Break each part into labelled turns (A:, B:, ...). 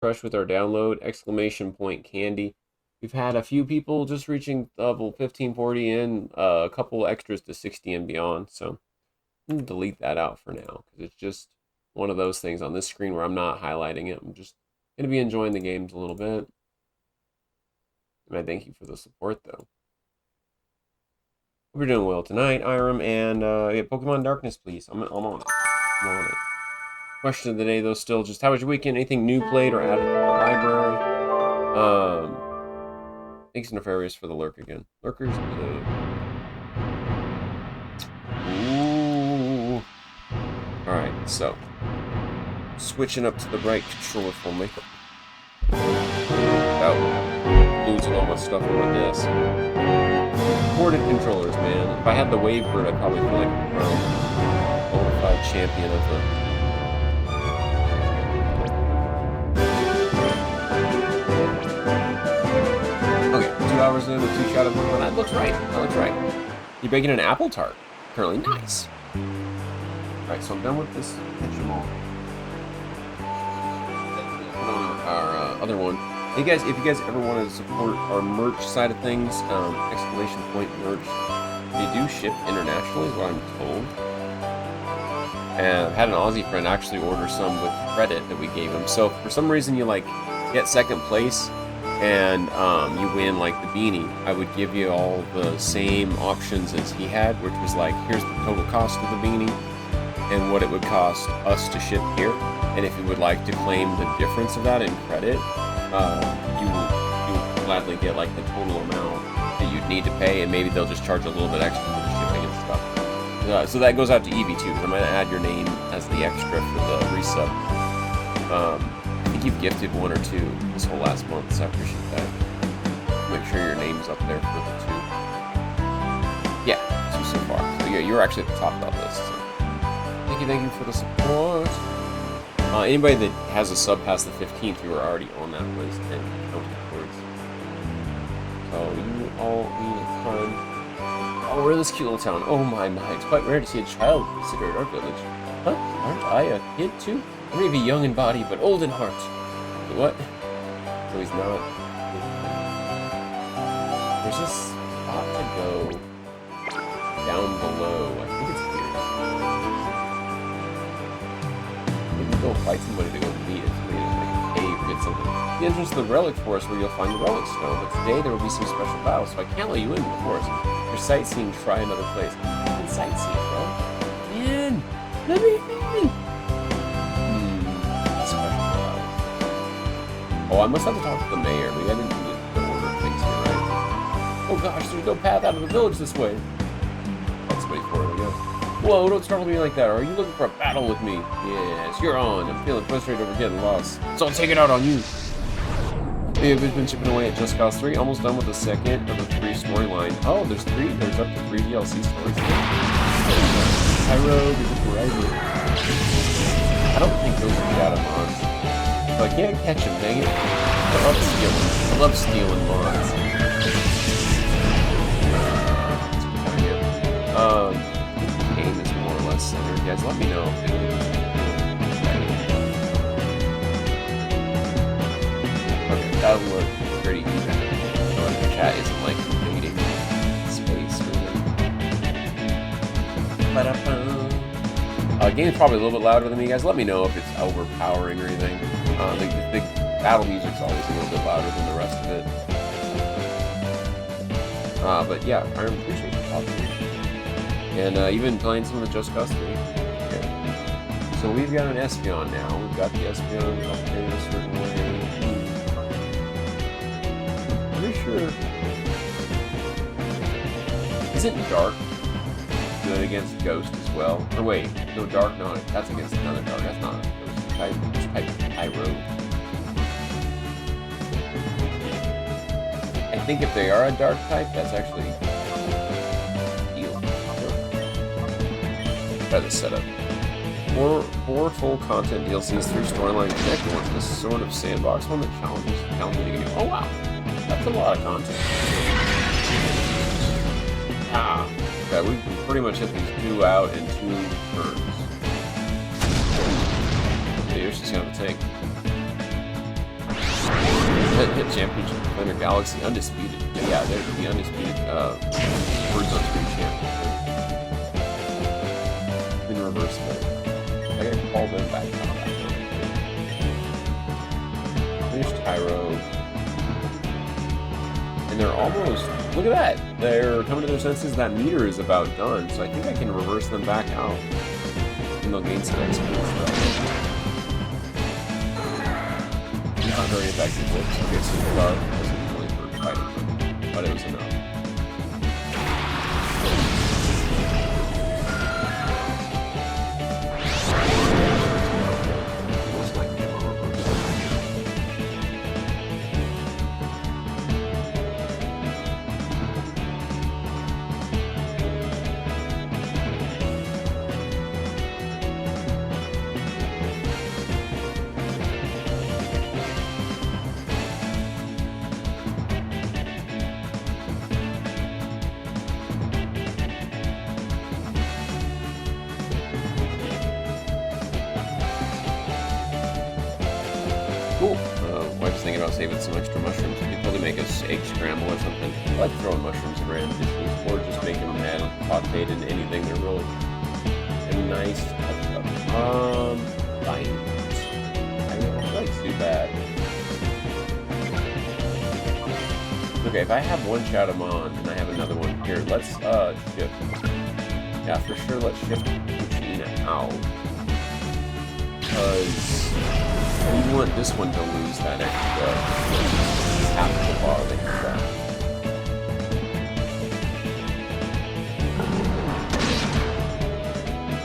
A: Crush with our download, exclamation point candy. We've had a few people just reaching level 1540 and a couple extras to 60 and beyond. So I'm going to delete that out for now because it's just one of those things on this screen where I'm not highlighting it. I'm just going to be enjoying the games a little bit. And I thank you for the support, though. Hope you're doing well tonight, Irem, and yeah, Pokemon Darkness, please. I'm on it. I'm on it. Question of the day, though, still just how was your weekend? Anything new played or added to the library? Thanks, Nefarious, for the lurk again. Lurkers blue. Ooh. Alright, so. Switching up to the right controller for me. Without losing all my stuff on my desk. Ported controllers, man. If I had the Wavebird, I'd probably feel like a bona fide champion of the. Okay, 2 hours in with 2 shadow Pokemon. That looks right. That looks right. You're baking an apple tart. Currently, nice. Alright, so I'm done with this Digimon. Our other one. Hey guys, if you guys ever want to support our merch side of things, exclamation point merch, they do ship internationally, is what I'm told. And I've had an Aussie friend actually order some with credit that we gave him. So if for some reason you like get second place and you win like the beanie, I would give you all the same options as he had, which was like, here's the total cost of the beanie and what it would cost us to ship here. And if you would like to claim the difference of that in credit, you will gladly get like the total amount that you'd need to pay, and maybe they'll just charge a little bit extra for the shipping and stuff. So that goes out to Evie too, because I'm going to add your name as the extra for the resub. I think you've gifted 1 or 2 this whole last month, so I appreciate that. Make sure your name's up there for the 2. Yeah, 2 so far. So yeah, you're actually at the top of that list. So. Thank you for the support. Anybody that has a sub past the 15th, you are already on that list and counting towards. So you all need a ton. Oh, we're in this cute little town. Oh my, it's quite rare to see a child considered our village. Huh? Aren't I a kid too? I may be young in body, but old in heart. What? So he's not. There's a spot to go down below. I think it's here. Go fight somebody to go meet it. Somebody to like cave or get something. The entrance to the relic forest where you'll find the relic stone, but today there will be some special battles, so I can't let you in the forest. If you're sightseeing, try another place. I can sightsee, bro. Man, let me in. Special battles. Oh, I must have to talk to the mayor. Maybe I didn't do the order of things here, right? Oh gosh, there's no path out of the village this way. Let's wait for it, I guess. Whoa, don't startle me like that. Are you looking for a battle with me? Yes, you're on. I'm feeling frustrated over getting lost. So I'll take it out on you. We've been chipping away at Just Cause 3. Almost done with the second of the 3 storyline. Oh, there's 3. There's up to 3 DLC stories. Pyro, I don't think those are shadow mods. So I can't catch them, dang it. I love stealing mods. Game is more or less centered. Guys, let me know if it is. Okay, that'll look pretty even. So the chat isn't like invading space really. Game's probably a little bit louder than me, guys. Let me know if it's overpowering or anything. The battle music's always a little bit louder than the rest of it. But yeah, I appreciate you talking. And you've been playing some of the Just Cause 3. Okay. So we've got an Espeon now. We've got the Espeon upgraded a certain way. Pretty sure. Isn't Dark good against Ghost as well? Or wait, no Dark, no, that's against another Dark. That's not a Ghost type. Just type Pyro. I think if they are a Dark type, that's actually by the setup. 4 full content DLCs, 3 storyline connected ones, this sort of sandbox one that challenges you to get. Oh wow, that's a lot of content. Okay, we can pretty much hit these 2 out in 2 turns. Okay, here's just gonna take. Hit championship, Defender Galaxy, undisputed. Yeah, they're the undisputed Words on Screen champion. In reverse mode. I gotta call them back out. Finish Tyro. And they're almost, look at that! They're coming to their senses that meter is about done, so I think I can reverse them back out. And they'll gain some XP and stuff. Not very effective with, okay, so the bar wasn't really for fighting, but it was enough. Cool. Wife's thinking about saving some extra mushrooms. We could probably make us egg scramble or something. I like throwing mushrooms in random dishes, or just making them add sauteed into anything. They're really a nice touch-up. Fine. I don't like too bad. Okay, if I have one Shadowmon and I have another one here, let's shift. Yeah, for sure, let's shift Kuchina out. Because we want this one to lose that extra half of the bar that he's got.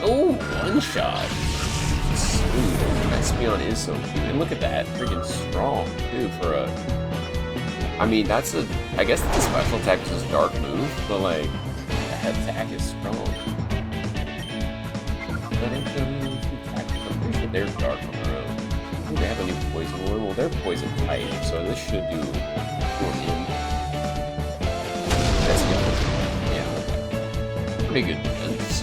A: Oh, one shot. Smooth. That Speon is so cute. And look at that. Freaking strong, too, for a... I mean, that's a... I guess the special attack is a dark move, but, like, the head attack is strong. I'm pretty sure they're dark on their own. Ooh, they have a new poison one. Well, they're poison type, so this should do going in. That's good. Yeah. Pretty good defense.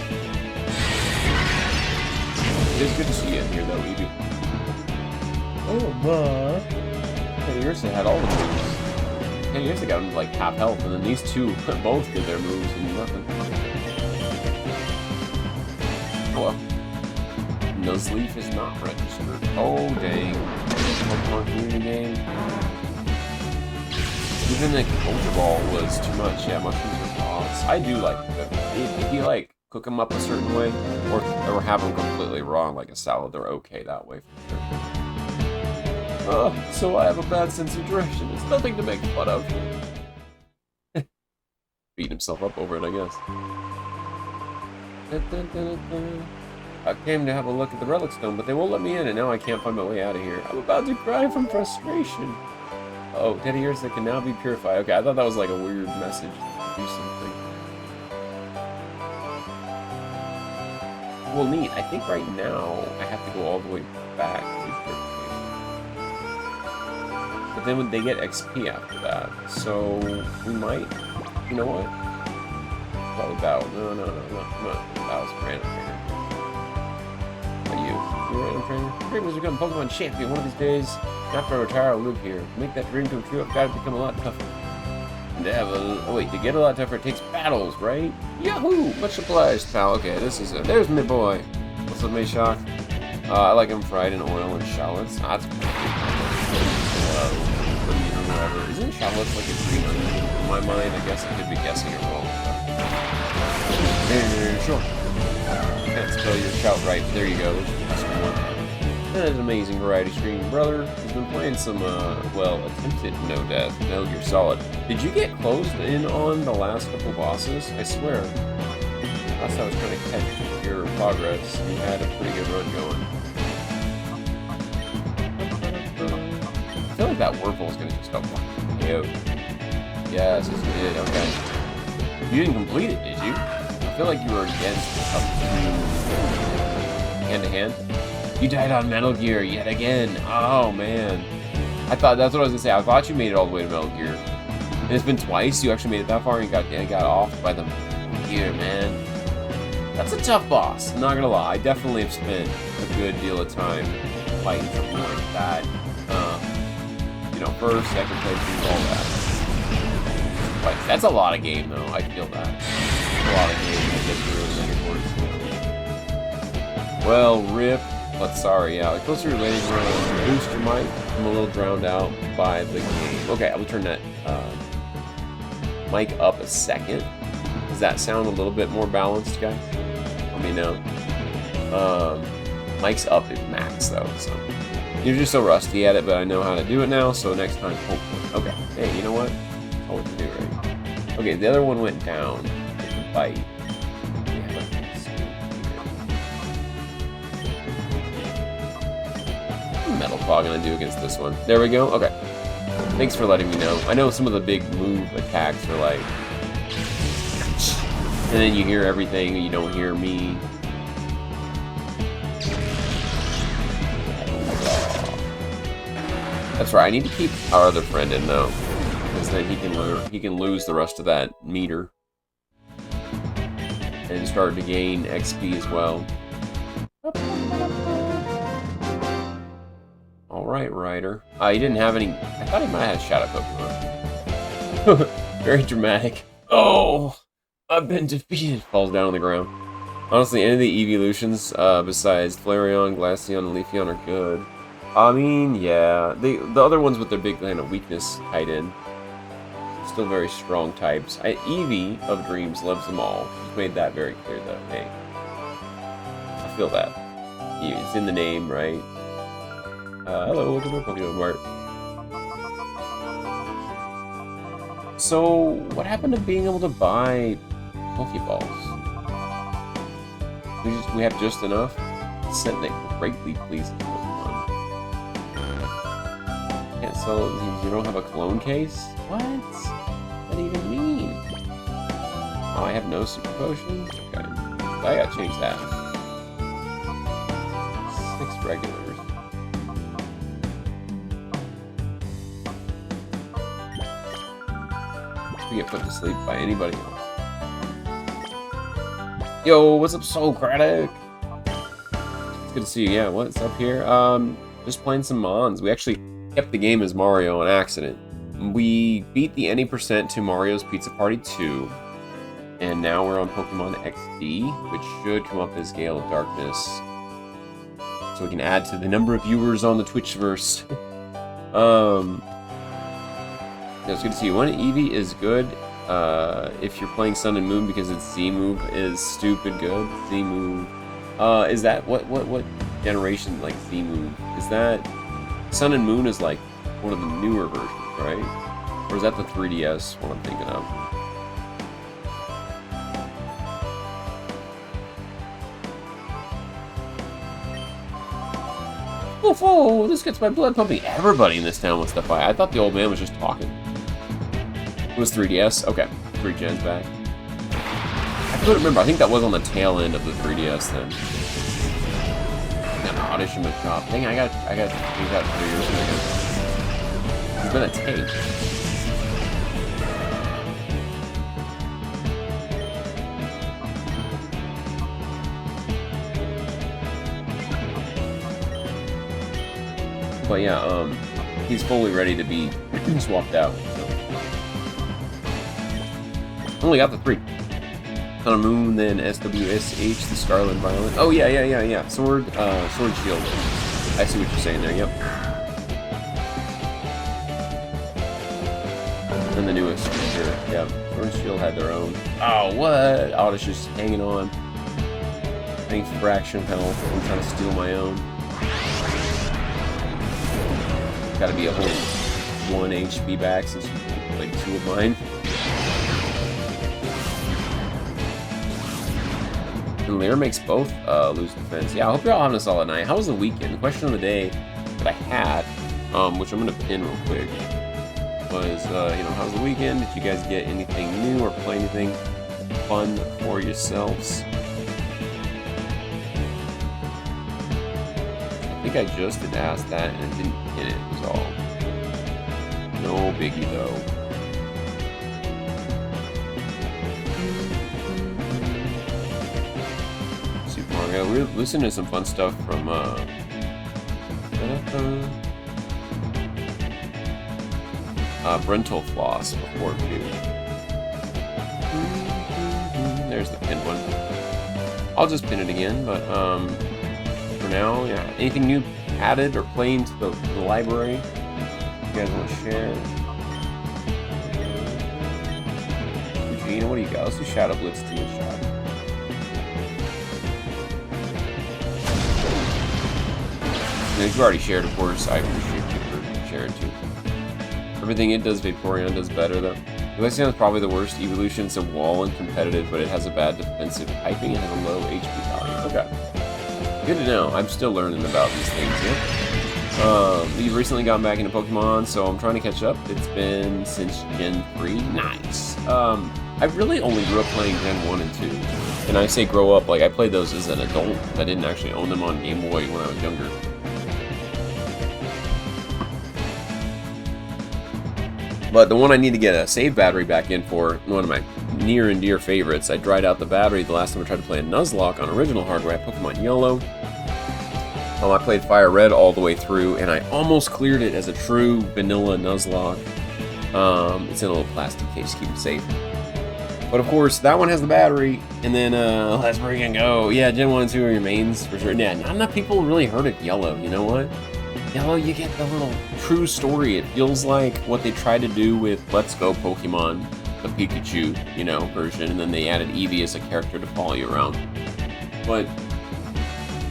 A: It's good to see you in here, though, Evie. Oh, my. Hey, Ursa had all the moves. Hey, Ursa got them, like, half health, and then these two both did their moves and nothing. Oh, well. Nuzleaf is not registered. Oh, dang. Pokemon community game. Even the Ultra Ball was too much. Yeah, mushrooms are boss. I do like them. If you, like, cook them up a certain way, or have them completely raw like a salad, they're okay that way for sure. So I have a bad sense of direction. It's nothing to make fun of. Beating himself up over it, I guess. I came to have a look at the Relic Stone, but they won't let me in, and now I can't find my way out of here. I'm about to cry from frustration. Oh, Teddy Ursa can now be purified. Okay, I thought that was like a weird message to do something. Well, neat. I think right now I have to go all the way back to purification. But then when they get XP after that, so we might, you know what? Probably Bow. No. Bow's random trainer. You're a random trainer. Dreamers become Pokemon champion one of these days. After I retire, I'll live here. To make that dream come true, I've got to become a lot tougher. And to have to get a lot tougher, it takes battles, right? Yahoo! Much obliged, pal. Okay, this is it. There's my boy. What's up, Mayshock? I like him fried in oil and shallots. That's whatever. Isn't shallots like a green onion in my mind? I guess I could be guessing it wrong. Sure. Can't spell your shout right, but there you go. There's the custom one. That is an amazing variety stream. Brother has been playing some, well, attempted No Death, Metal Gear Solid. Did you get closed in on the last couple bosses? I swear. Last time I was trying to catch your progress, you had a pretty good run going. I feel like that Whirlpool's gonna just go KO. Yes, it did. Okay. You didn't complete it, did you? I feel like you were against up to hand-to-hand. You died on Metal Gear yet again. Oh, man. I thought, that's what I was gonna say. I thought you made it all the way to Metal Gear. And it's been twice. You actually made it that far and you got off by the gear, man. That's a tough boss. I'm not gonna lie. I definitely have spent a good deal of time fighting something like that. know, first, second playthrough, all that. Like, that's a lot of game, though. I feel that. A lot of game to get through and then it works. Well, rip. But sorry, yeah. The closer you're related, you're gonna boost your mic. I'm a little drowned out by the game. Okay, I will turn that mic up a second. Does that sound a little bit more balanced, guys? Let me know. Mic's up at max, though, so. You're just so rusty at it, but I know how to do it now, so next time, hopefully. Okay, hey, you know what? That's all we can do, right? Okay, the other one went down. It's a bite. Metal Claw gonna do against this one? There we go. Okay. Thanks for letting me know. I know some of the big move attacks are like, and then you hear everything, and you don't hear me. That's right. I need to keep our other friend in though, because then he can lose the rest of that meter and start to gain XP as well. Alright, Ryder. He didn't have any... I thought he might have had Shadow Pokemon. Very dramatic. Oh! I've been defeated. Falls down on the ground. Honestly, any of the evolutions, besides Flareon, Glaceon, and Leafeon are good. I mean, yeah. The other ones with their big kind of weakness tied in. Still very strong types. Eevee of Dreams loves them all. He's made that very clear, though. Hey. I feel that. It's in the name, right? Hello, welcome to Pokemon Mart. So, what happened to being able to buy Pokeballs? We have just enough? Sent that greatly pleasing Pokemon. Can't sell it, you don't have a clone case? What? What do you even mean? Oh, I have no super potions? Okay. I gotta change that. 6 regulars. Get put to sleep by anybody else. Yo, what's up, Socratic? It's good to see you. Yeah, what's up here? Just playing some Mons. We actually kept the game as Mario on accident. We beat the any % to Mario's Pizza Party 2, and now we're on Pokemon XD, which should come up as Gale of Darkness, so we can add to the number of viewers on the Twitchverse. Yeah, it's good to see you. One Eevee is good if you're playing Sun and Moon because its Z move is stupid good. Z move. Is that what generation like Z move? Is that Sun and Moon is like one of the newer versions, right? Or is that the 3DS one I'm thinking of? Oh, this gets my blood pumping. Everybody in this town wants to fight. I thought the old man was just talking. It was 3DS? Okay. 3 gens back. I couldn't remember. I think that was on the tail end of the 3DS then. Got an audition with Chop. Dang, I got change that 3 years ago. It's been a tape. But yeah, he's fully ready to be swapped out. So. Only got the 3. On a Moon, then SWSH, the Scarlet Violet. Oh yeah. Sword Shield. I see what you're saying there. Yep. And the newest feature. Yep. Sword and Shield had their own. Oh what? Oddish just hanging on. Thanks for fraction health. I'm trying to steal my own. Gotta be a whole 1 HP back since you played 2 of mine. And Lear makes both lose defense. Yeah, I hope you're all having a solid night. How was the weekend? The question of the day that I had, which I'm gonna pin real quick, was, how was the weekend? Did you guys get anything new or play anything fun for yourselves? I think I just did ask that and it didn't hit it, was all. No biggie though. Super Mario. We're listening to some fun stuff from Brental Floss before too. There's the pinned one. I'll just pin it again, but for now, yeah. Anything new added or playing to the library? You guys want to share? Eugene, what do you got? Let's do Shadow Blitz Team Shot. If you already shared, of course, I appreciate you for sharing too. Everything it does, Vaporeon does better though. Glaceon is probably the worst evolution. It's a wall and competitive, but it has a bad defensive typing and has a low HP value. Okay. Good to know. I'm still learning about these things here. We've recently gotten back into Pokemon, so I'm trying to catch up. It's been since Gen 3. Nice. I really only grew up playing Gen 1 and 2. And I say grow up, like I played those as an adult. I didn't actually own them on Game Boy when I was younger. But the one I need to get a save battery back in for, one of my near and dear favorites. I dried out the battery the last time I tried to play a Nuzlocke on original hardware at Pokemon Yellow. I played Fire Red all the way through, and I almost cleared it as a true vanilla Nuzlocke. It's in a little plastic case to keep it safe. But of course, that one has the battery, and then that's where you can go. Yeah, Gen 1 and 2 are your mains for sure. Yeah, not enough people really heard of Yellow, you know what? Yellow, you get the little true story. It feels like what they tried to do with Let's Go Pokemon, the Pikachu, you know, version, and then they added Eevee as a character to follow you around. But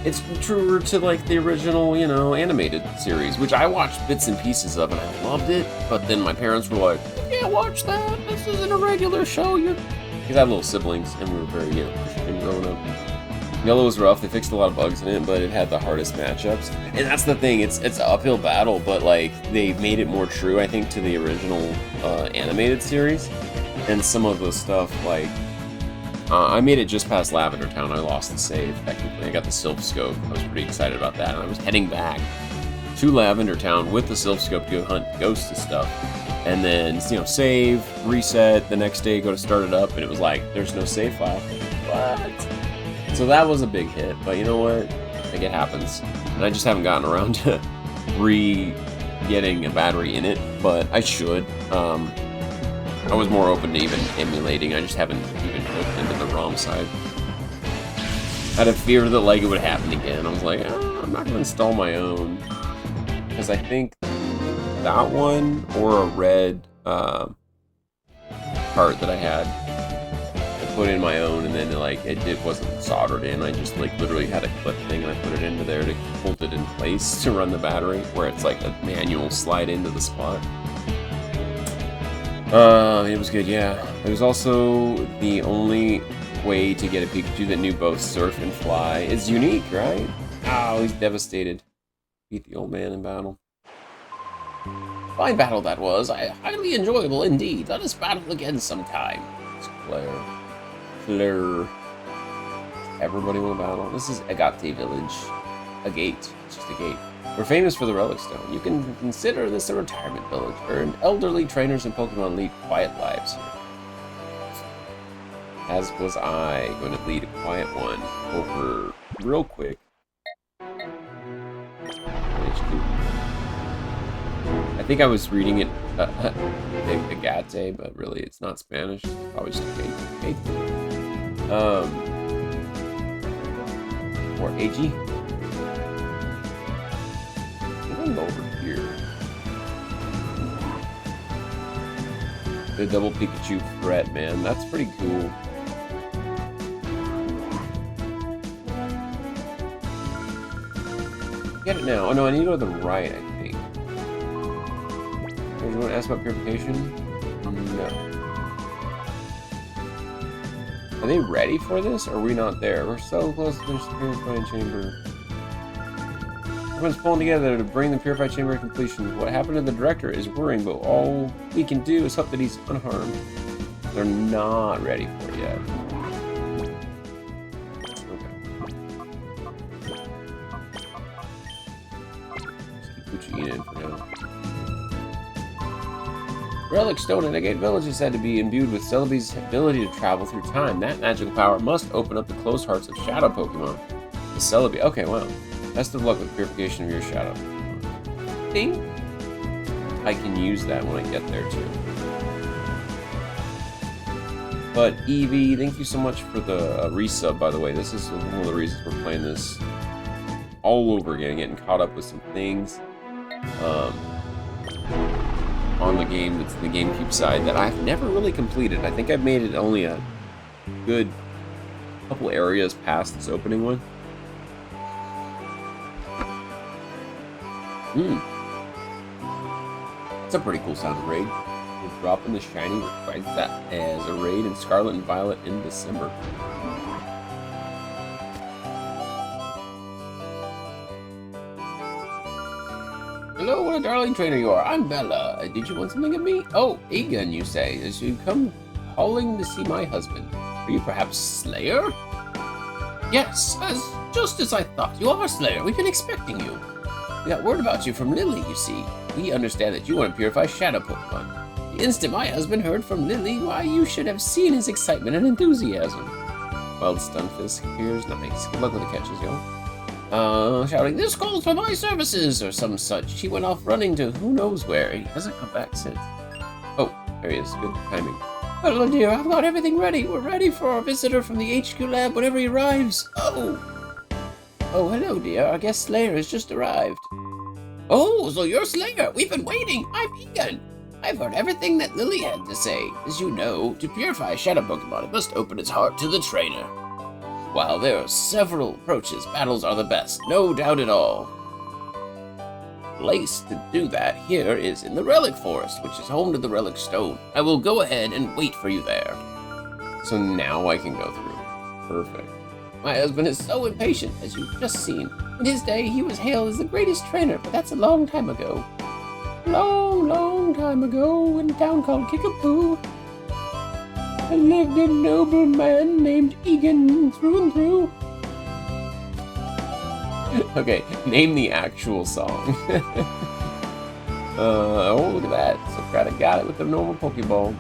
A: it's truer to like the original, you know, animated series, which I watched bits and pieces of, and I loved it. But then my parents were like, "You can't watch that. This isn't a regular show." Because I had little siblings, and we were very, you know, Christian growing up. Yellow was rough. They fixed a lot of bugs in it, but it had the hardest matchups. And that's the thing. It's an uphill battle, but like they made it more true, I think, to the original animated series. And some of the stuff, like I made it just past Lavender Town. I lost the save technically. I got the Silph Scope. I was pretty excited about that. And I was heading back to Lavender Town with the Silph Scope to go hunt ghosts and stuff. And then, you know, save, reset. The next day, go to start it up, and it was like, there's no save file. What? So that was a big hit, but you know what? Like, it happens. And I just haven't gotten around to getting a battery in it, but I should. I was more open to even emulating. I just haven't even looked into the ROM side. Out of fear that like it would happen again, I was like, oh, I'm not going to install my own. Because I think that one or a red cart that I had, put in my own, and then like it wasn't soldered in. I just like literally had a clip thing and I put it into there to hold it in place to run the battery, where it's like a manual slide into the spot. It was good, yeah. It was also the only way to get a Pikachu that knew both Surf and Fly. It's unique, right? Oh, he's devastated. Beat the old man in battle. Fine battle that was. Highly enjoyable indeed. Let us battle again sometime. It's Claire. Everybody want to battle? This is Agate Village. A gate. It's just a gate. We're famous for the Relic Stone. You can consider this a retirement village, where elderly trainers and Pokemon lead quiet lives here. As was I, going to lead a quiet one over real quick. I think I was reading it Agate, but really it's not Spanish. It's probably just Agate. Or AG. I'm over here. The double Pikachu threat, man. That's pretty cool. Get it now. Oh no, I need to go to the right, I think. Do you want to ask about purification? No. Are they ready for this, or are we not there? We're so close to the purifying chamber. Everyone's pulling together to bring the purified chamber to completion. What happened to the director is worrying, but all we can do is hope that he's unharmed. They're not ready for it yet. Okay. Let's keep Pucci in for now. Relic Stone in Agate Village is said to be imbued with Celebi's ability to travel through time. That magical power must open up the closed hearts of Shadow Pokemon. The Celebi. Okay, wow. Best of luck with the purification of your Shadow. Ding. I can use that when I get there too. But Evie, thank you so much for the resub, by the way. This is one of the reasons we're playing this all over again, getting caught up with some things on the game that's the GameCube side that I've never really completed. I think I've made it only a good couple areas past this opening one. It's a pretty cool sounding raid. We're dropping the shiny requires that as a raid in Scarlet and Violet in December. Hello, what a darling trainer you are. I'm Bella. Did you want something of me? Oh, Egan, you say. As you come calling to see my husband. Are you perhaps Slayer? Yes, just as I thought. You are Slayer. We've been expecting you. We got word about you from Lily, you see. We understand that you want to purify Shadow Pokemon. The instant my husband heard from Lily, why, you should have seen his excitement and enthusiasm. Wild Stunfisk appears. Nice. Good luck with the catches, yo. Shouting, this calls for my services, or some such. He went off running to who knows where. He hasn't come back since. Oh, there he is. Good timing. Hello, dear. I've got everything ready. We're ready for our visitor from the HQ lab whenever he arrives. Oh, hello, dear. Our guest Slayer has just arrived. Oh, so you're Slayer. We've been waiting. I'm Egan. I've heard everything that Lily had to say. As you know, to purify a Shadow Pokemon, it must open its heart to the trainer. While there are several approaches, battles are the best, no doubt at all. Place to do that here is in the Relic Forest, which is home to the Relic Stone. I will go ahead and wait for you there. So now I can go through. Perfect. My husband is so impatient, as you've just seen. In his day, he was hailed as the greatest trainer, but that's a long time ago. Long time ago, in a town called Kickapoo, there lived a noble man named Egan through and through. Okay, name the actual song. Oh, look at that. Socratic got it with the normal Pokeball.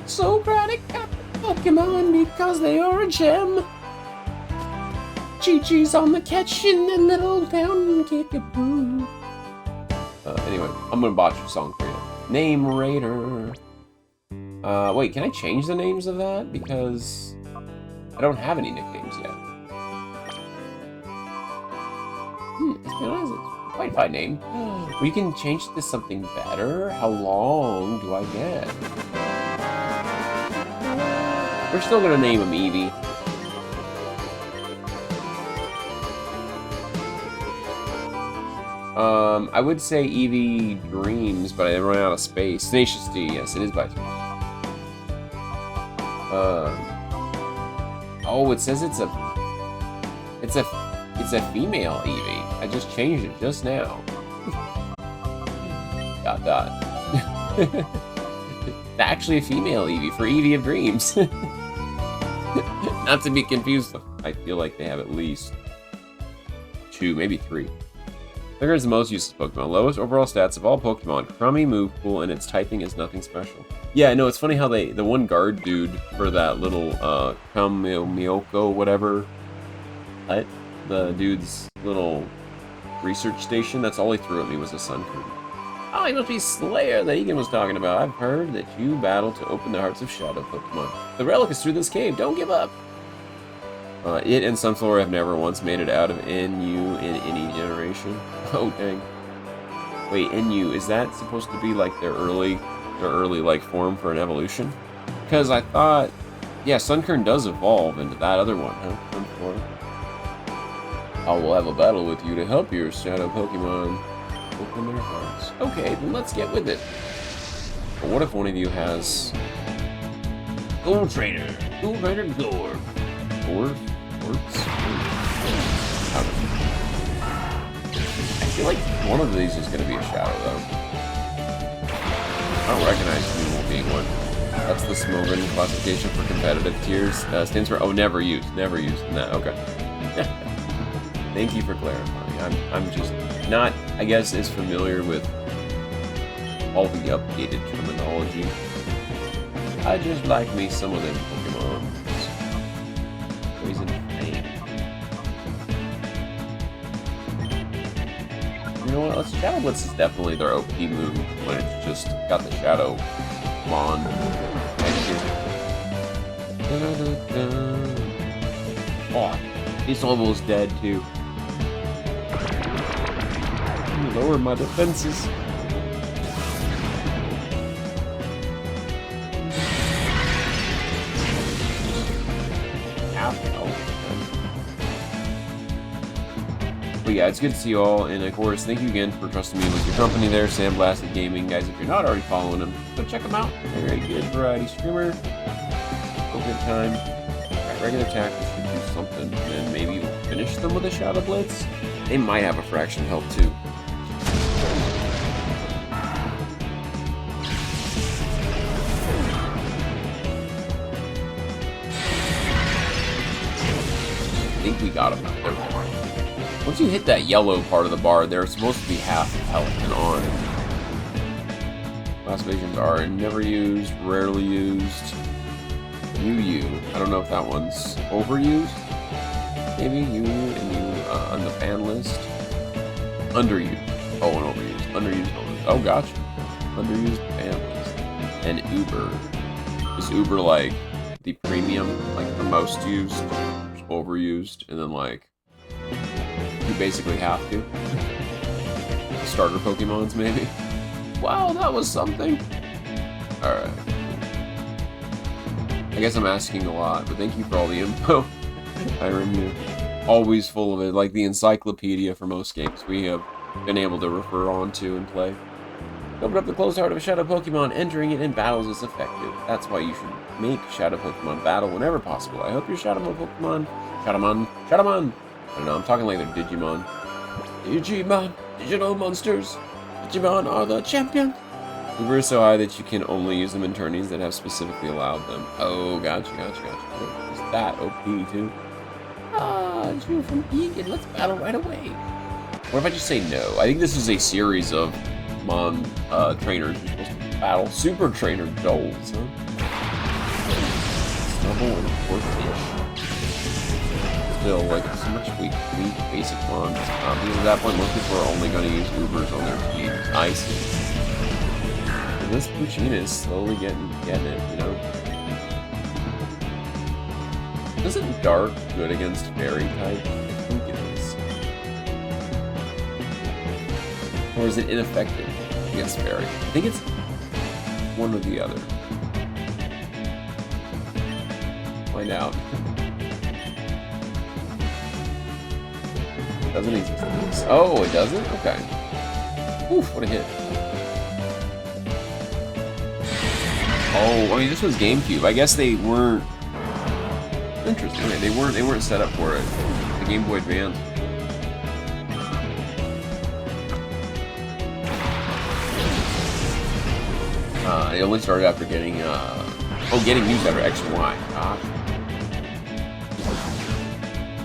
A: Socratic got the Pokemon because they are a gem. Chi-Chi's on the catch in the little town Kickapoo. Anyway, I'm gonna botch your song for you. Name Raider. Wait, can I change the names of that? Because I don't have any nicknames yet. It's quite a fine name. We can change it to something better. How long do I get? We're still gonna name him Eevee. I would say Eevee Dreams, but I run out of space. Tenacious D, yes, it is by 3. Oh, it says it's a female Eevee. I just changed it just now. ... Actually a female Eevee for Eevee of Dreams. Not to be confused, I feel like they have at least 2, maybe 3. Vigor is the most useless Pokemon. Lowest overall stats of all Pokemon. Crummy move pool, and its typing is nothing special. Yeah, no, it's funny how the one guard dude for that little Kamiyoko whatever hut, the dude's little research station, that's all he threw at me was a Sunkern. Oh, he must be Slayer that Egan was talking about. I've heard that you battle to open the hearts of Shadow Pokemon. The relic is through this cave. Don't give up. It and Sunflower have never once made it out of NU in any generation. Oh, dang. Wait, NU, is that supposed to be like their early like form for an evolution? Because I thought, yeah, Sunkern does evolve into that other one, huh? Sunflower. I will have a battle with you to help your Shadow Pokemon open their hearts. Okay, then let's get with it. But what if one of you has Gold Trainer Glorb? I feel like one of these is going to be a shadow, though. I don't recognize Newell being one. That's the Smogon classification for competitive tiers. Stands for, never used. Never used. Nah, okay. Thank you for clarifying. I'm just not, I guess, as familiar with all the updated terminology. I just like me some of them Pokemon. Poison Flame. You know what? Shadow Blitz is definitely their OP move when it's just got the Shadow Mon. Oh, he's almost dead too. Lower my defenses. But yeah, it's good to see you all, and of course, thank you again for trusting me with your company there, Sandblasted Gaming. Guys, if you're not already following him, go check him out. Very good variety streamer. Go good time. Got regular tactics should do something, and then maybe we'll finish them with a Shadow Blitz. They might have a fraction health too. I think we got him. There we go. Once you hit that yellow part of the bar, they're supposed to be half health and on. Last visions are never used, rarely used. I don't know if that one's overused. Maybe you and you on the ban list. Underused. Oh, and overused. Underused. Oh, gotcha. Underused ban list. And Uber. Is Uber like the premium, like the most used, overused, and then like you basically have to. The starter Pokemons, maybe. Wow, that was something. Alright. I guess I'm asking a lot, but thank you for all the info. You're always full of it, like the encyclopedia for most games we have been able to refer on to and play. Open up the closed heart of a Shadow Pokemon, entering it in battles is effective. That's why you should make Shadow Pokemon battle whenever possible. I hope your Shadow Pokemon... Shadowmon! I don't know, I'm talking like they're Digimon. Digimon! Digital monsters! Digimon are the champion! Uber is so high that you can only use them in tourneys that have specifically allowed them. Oh, gotcha. Is that OP too? Ah, it's you from Egan. Let's battle right away. What if I just say no? I think this is a series of Mon trainers who're supposed to battle. Super Trainer Joels, huh? Snubble and poor fish. Still, like, so much weak basic Mons. Because at that point, most people are only going to use Ubers on their teams. I see. And this Puccina is slowly getting it, you know? Isn't Dark good against Fairy type? I think it is. Or is it ineffective against Fairy? I think it's one or the other. Find out. Doesn't exist. Oh, it doesn't? Okay. Oof, what a hit. Oh, I mean, this was GameCube. I guess they weren't... Interesting. Okay, they weren't set up for it. The Game Boy Advance. It only started after getting, getting used after X and Y.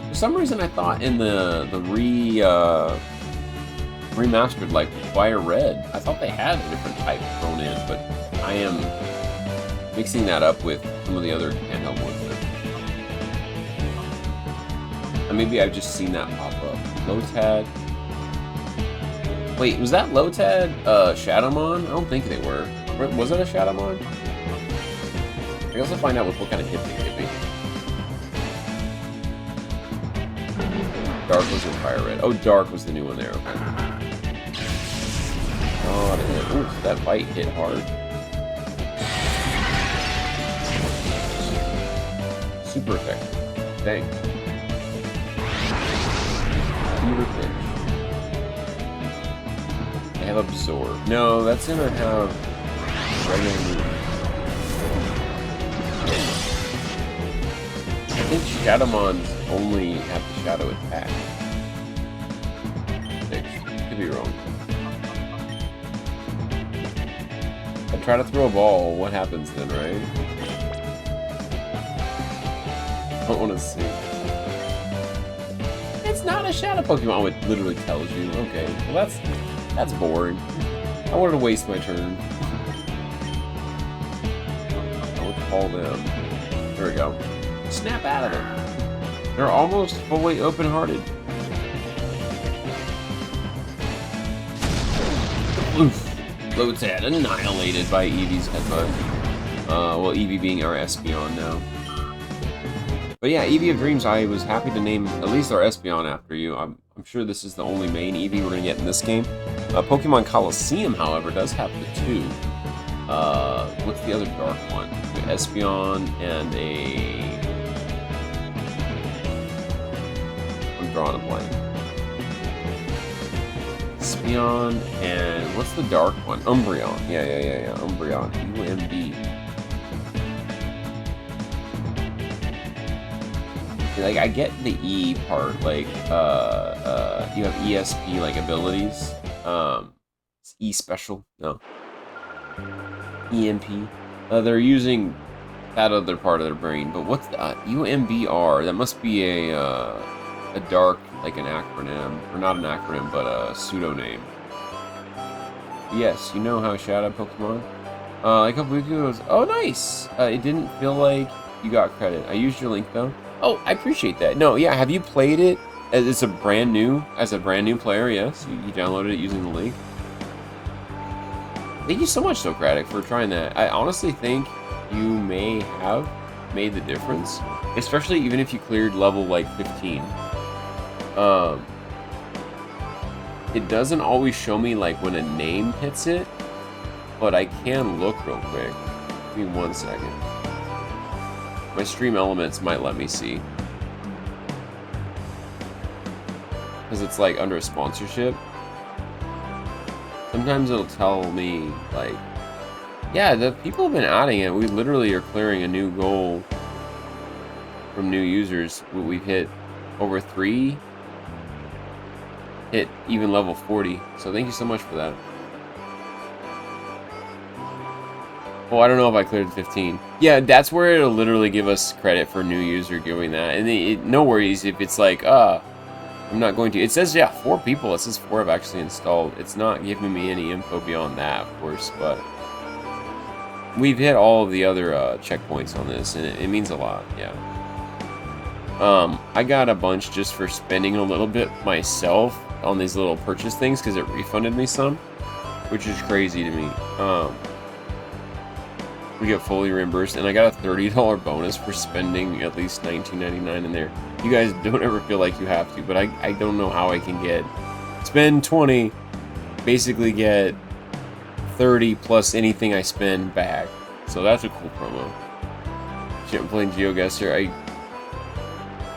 A: For some reason, I thought in the remastered, like, Fire Red, I thought they had a different type thrown in, but I am mixing that up with some of the other handheld ones. And maybe I've just seen that pop up. Lotad. Wait, was that Lotad Shadowmon? I don't think they were. Was it a Shadowmon? I guess I'll find out what kind of hit they give me. Dark was in Fire Red. Oh, Dark was the new one there. Okay. Oh, ooh, that bite hit hard. Super effective. Dang. Fish. I have Absorb. No, that's gonna have regular move. I think Shadowmons only have the Shadow attack. Could be wrong. I try to throw a ball, what happens then, right? I don't want to see. It's not a Shadow Pokemon. Oh, it literally tells you. Okay, well that's boring. I wanted to waste my turn. I would call them. There we go. Snap out of it. They're almost fully open-hearted. Lotad annihilated by Eevee's headbutt. Well, Eevee being our Espeon now. But yeah, Eevee of Dreams, I was happy to name at least our Espeon after you. I'm sure this is the only main Eevee we're going to get in this game. Pokemon Coliseum, however, does have the two. What's the other dark one? Espeon and a... I'm drawing a blank. Espeon and... what's the dark one? Umbreon. Yeah. Umbreon. UMB. Like, I get the E part, like, you have ESP, like, abilities. It's E special? No. EMP. They're using that other part of their brain, but what's the, UMBR? That must be a dark, like, an acronym, or not an acronym, but a pseudonym. Yes, you know how shout out Pokemon? Like a couple weeks ago, it was, oh, nice! It didn't feel like you got credit. I used your link, though. Oh, I appreciate that. No, yeah, have you played it as a brand new player? Yes, you downloaded it using the link. Thank you so much, Socratic, for trying that. I honestly think you may have made the difference, especially even if you cleared level, like, 15. It doesn't always show me, like, when a name hits it, but I can look real quick. Give me 1 second. My stream elements might let me see. Because it's like under a sponsorship. Sometimes it'll tell me like, yeah, the people have been adding it. We literally are clearing a new goal from new users. We've hit over 3. Hit even level 40. So thank you so much for that. Oh, I don't know if I cleared 15. Yeah, that's where it'll literally give us credit for new user doing that. And no worries if it's like, I'm not going to. It says, yeah, 4 people. It says 4 have actually installed. It's not giving me any info beyond that, of course, but we've hit all of the other checkpoints on this, and it means a lot, yeah. I got a bunch just for spending a little bit myself on these little purchase things because it refunded me some, which is crazy to me. We get fully reimbursed, and I got a $30 bonus for spending at least $19.99 in there. You guys don't ever feel like you have to, but I don't know how I can spend 20, basically get 30 plus anything I spend back. So that's a cool promo. Shit, I'm playing GeoGuessr.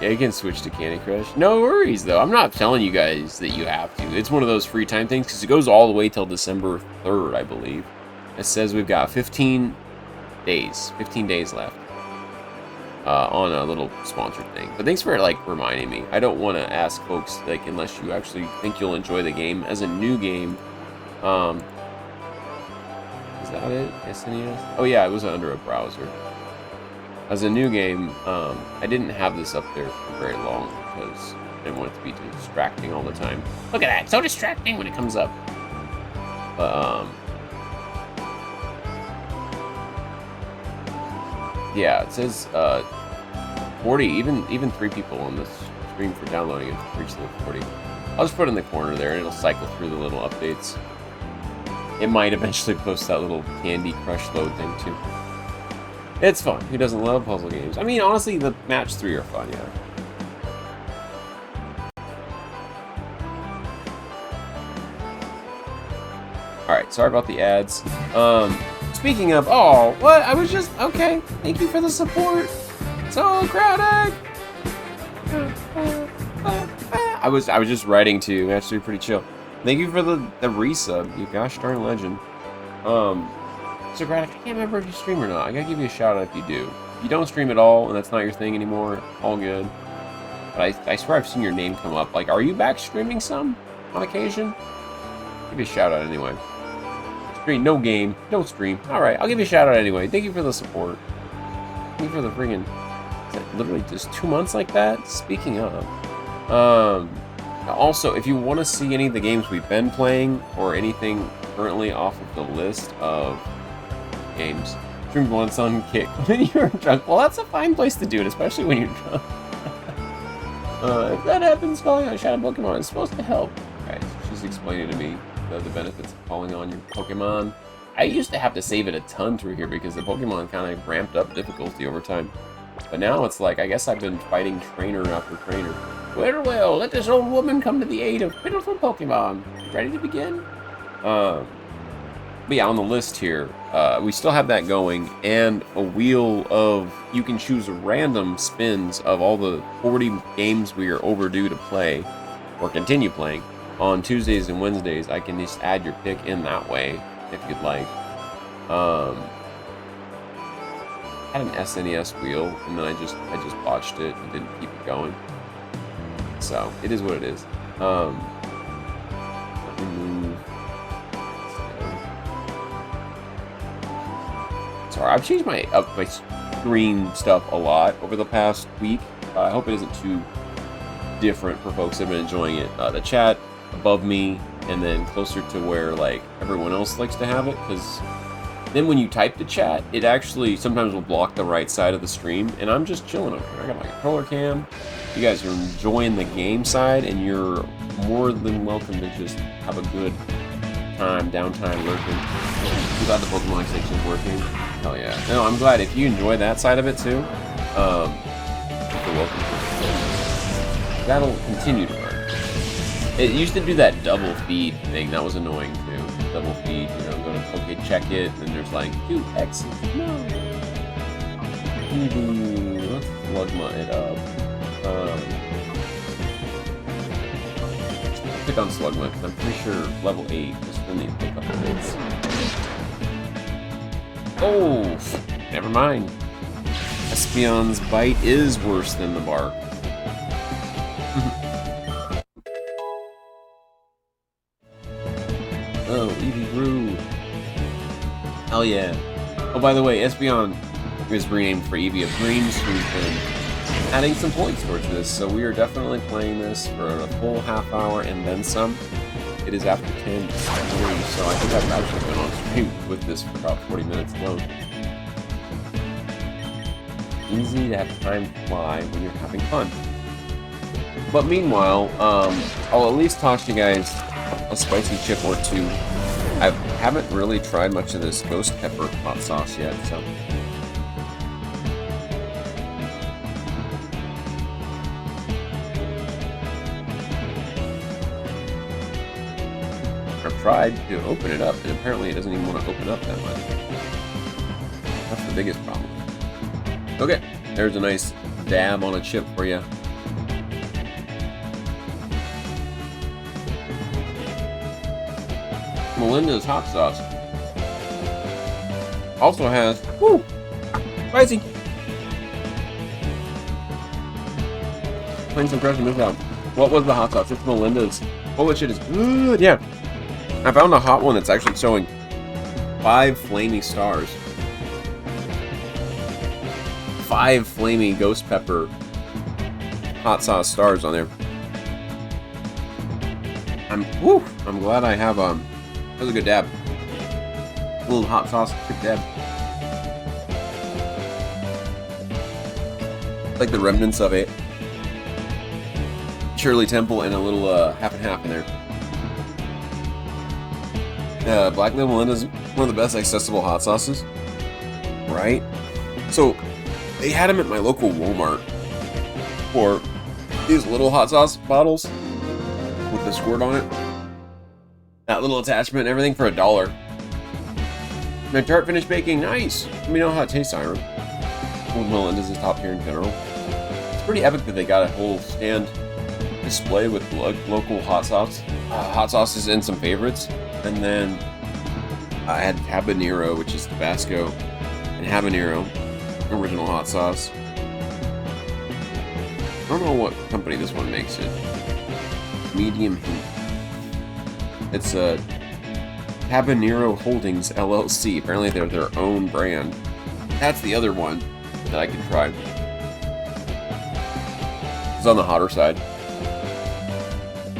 A: Yeah, you can switch to Candy Crush. No worries, though. I'm not telling you guys that you have to. It's one of those free time things, because it goes all the way till December 3rd, I believe. It says we've got 15 days left on a little sponsored thing. But thanks for like reminding me. I don't want to ask folks like unless you actually think you'll enjoy the game as a new game. Is that it? SNES? Oh yeah, it was under a browser. As a new game, I didn't have this up there for very long because I didn't want it to be too distracting all the time. Look at that, so distracting when it comes up. But yeah, it says 40, even 3 people on this screen for downloading it to reach level 40. I'll just put it in the corner there and it'll cycle through the little updates. It might eventually post that little Candy Crush load thing too. It's fun. Who doesn't love puzzle games? I mean, honestly, the match 3 are fun, yeah. Alright, sorry about the ads. Speaking of, oh, what? I was just, okay. Thank you for the support. Socratic! I was just writing to you. Actually, pretty chill. Thank you for the resub, you gosh darn legend. Socratic, I can't remember if you stream or not. I gotta give you a shout out if you do. If you don't stream at all and that's not your thing anymore, all good. But I swear I've seen your name come up. Like, are you back streaming some on occasion? Give you a shout out anyway. Stream, no game, no stream. Alright, I'll give you a shout out anyway. Thank you for the support. Thank you for the friggin'... Is that literally just 2 months like that? Speaking of. Also, if you want to see any of the games we've been playing or anything currently off of the list of games, stream once on Kick when you're drunk. Well, that's a fine place to do it, especially when you're drunk. If that happens, calling out Shadow Pokemon is supposed to help. Alright, she's explaining to me the benefits of calling on your Pokemon. I used to have to save it a ton through here because the Pokemon kind of ramped up difficulty over time. But now it's like, I guess I've been fighting trainer after trainer. Well, let this old woman come to the aid of pitiful Pokemon. Ready to begin? But yeah, on the list here, we still have that going, and a wheel of, you can choose random spins of all the 40 games we are overdue to play, or continue playing, on Tuesdays and Wednesdays. I can just add your pick in that way, if you'd like. I had an SNES wheel, and then I just botched it and didn't keep it going. So, it is what it is. Let me move. Sorry, I've changed my screen stuff a lot over the past week. I hope it isn't too different for folks that have been enjoying it. The chat above me, and then closer to where like everyone else likes to have it, because then when you type the chat, it actually sometimes will block the right side of the stream, and I'm just chilling over here. I got my controller cam. You guys are enjoying the game side, and you're more than welcome to just have a good time, downtime lurking. I'm glad the Pokemon extension is working. Hell yeah. No, I'm glad if you enjoy that side of it too. You're welcome. That'll continue to work. It used to do that double feed thing. That was annoying too. Double feed, you know, go to okay, check it, and there's like 2 X's. No. Let's Slugma it up. I'll pick on Slugma because I'm pretty sure level 8 will still need to pick up the bits. Oh, never mind. Espeon's bite is worse than the bark. Oh, Eevee grew. Hell yeah. Oh, by the way, Espeon is renamed for Eevee of Dreams, who's been adding some points towards this, so we are definitely playing this for a full half hour and then some. It is after 10:40, so I think I've actually been on stream with this for about 40 minutes alone. Easy to have time fly when you're having fun. But meanwhile, I'll at least toss you guys a spicy chip or two. I haven't really tried much of this ghost pepper hot sauce yet, so. I've tried to open it up, and apparently it doesn't even want to open up that much. That's the biggest problem. Okay, there's a nice dab on a chip for you. Melinda's hot sauce also has, woo, spicy. Plain some fresh and move out. What was the hot sauce? It's Melinda's. Holy shit, it's good. Yeah. I found a hot one that's actually showing 5 flaming stars. 5 flaming ghost pepper hot sauce stars on there. I'm glad I have that was a good dab. A little hot sauce chip dab. Like the remnants of it. Shirley Temple and a little half and half in there. Black Label Melinda's one of the best accessible hot sauces. Right? So, they had them at my local Walmart for these little hot sauce bottles with the squirt on it. That little attachment and everything for $1. My tart finished baking, nice! Let me know how it tastes, Ira. Old Melinda's is top tier in general. It's pretty epic that they got a whole stand display with local hot sauces and some favorites. And then I had habanero, which is Tabasco, and habanero, original hot sauce. I don't know what company this one makes it. Medium heat. It's a Habanero Holdings LLC. Apparently they're their own brand. That's the other one that I could try. It's on the hotter side.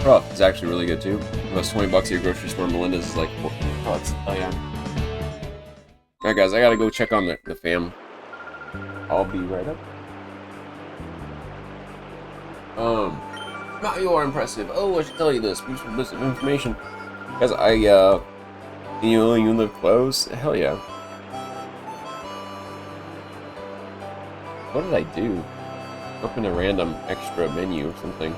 A: Oh, it's actually really good too. It was $20 at your grocery store. Melinda's is like $4. Oh yeah. Alright guys, I gotta go check on the fam. I'll be right up. Not you are impressive. Oh, I should tell you this. Useful bits of information. Because you live close? Hell yeah. What did I do? Open a random extra menu or something.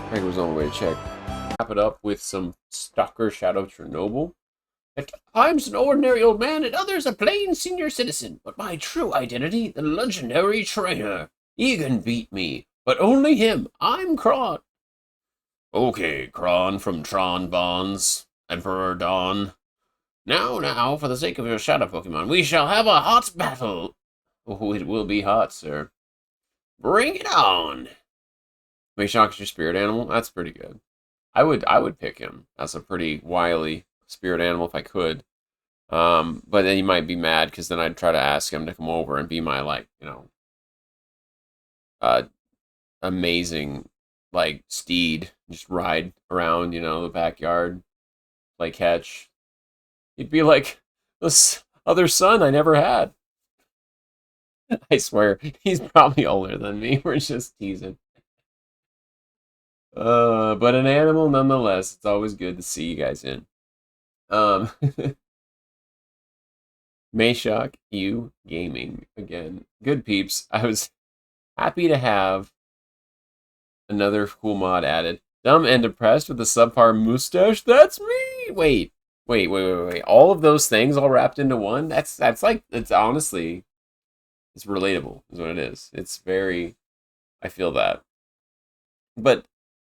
A: Craig was on the way to check. Wrap it up with some Stalker Shadow Chernobyl. At times an ordinary old man, at others a plain senior citizen, but my true identity, the legendary trainer. He can beat me, but only him. I'm Kron. Okay, Kron from Tron Bonds, Emperor Dawn. Now, for the sake of your shadow Pokemon, we shall have a hot battle. Oh, it will be hot, sir. Bring it on. Mayshock is your spirit animal? That's pretty good. I would pick him. That's a pretty wily spirit animal if I could. But then he might be mad because then I'd try to ask him to come over and be my, like, you know, amazing, like, steed. Just ride around, you know, the backyard, play catch. He'd be like this other son I never had. I swear, he's probably older than me. We're just teasing. But an animal nonetheless. It's always good to see you guys in. Mayshock, you gaming again. Good peeps. I was happy to have another cool mod added. Dumb and depressed with a subpar mustache. That's me. Wait. All of those things all wrapped into one. That's like, it's honestly, it's relatable. Is what it is. It's very. I feel that. But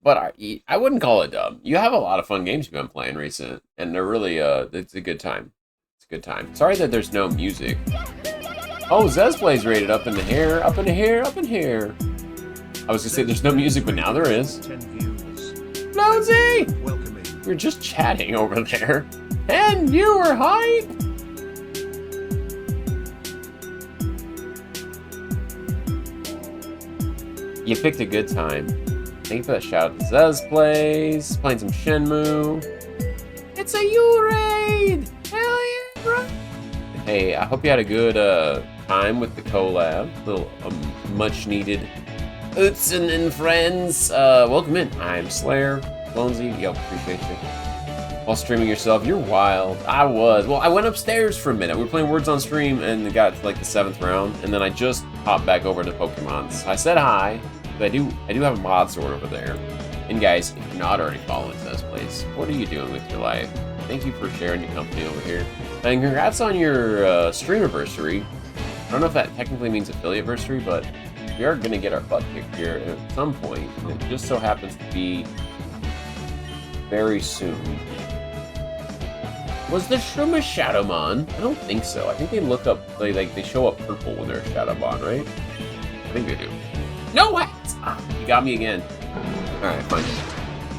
A: I wouldn't call it dumb. You have a lot of fun games you've been playing recent, and they're really it's a good time. It's a good time. Sorry that there's no music. Oh, Zesplay's rated up in the hair, up in the hair, up in here. I was gonna say there's no music, but now there is. 10 views. Lonesy! We were just chatting over there, and you were hype. You picked a good time. Thank you for that shout out to Zez Plays, playing some Shenmue. It's a U-Raid! Hell yeah, bro! Hey, I hope you had a good time with the collab. Little much needed Utsin and friends. Welcome in. I'm Slayer. Lonesy, yo, appreciate you. While streaming yourself, you're wild. I was. Well, I went upstairs for a minute. We were playing Words on Stream and got to like the 7th round, and then I just hopped back over to Pokemon. So I said hi. But I do have a mod sword over there. And guys, if you're not already following this place, what are you doing with your life? Thank you for sharing your company over here. And congrats on your stream anniversary. I don't know if that technically means affiliate anniversary, but we are going to get our butt kicked here at some point. And it just so happens to be very soon. Was the Shroom a Shadowmon? I don't think so. I think they look up, they show up purple when they're a Shadowmon, right? I think they do. No way! You got me again. Alright, fine.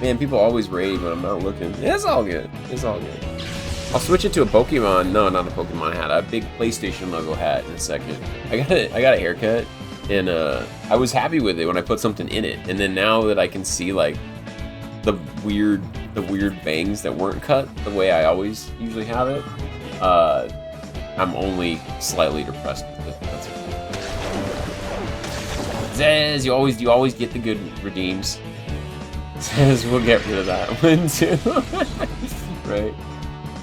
A: Man, people always rage when I'm not looking. It's all good. It's all good. I'll switch it to a Pokemon. No, not a Pokemon hat. A big PlayStation logo hat in a second. I got a haircut, and I was happy with it when I put something in it. And then now that I can see like the weird bangs that weren't cut the way I always usually have it, I'm only slightly depressed with it. That's it. Zez, you always get the good redeems. Zez, we'll get rid of that one too. Right.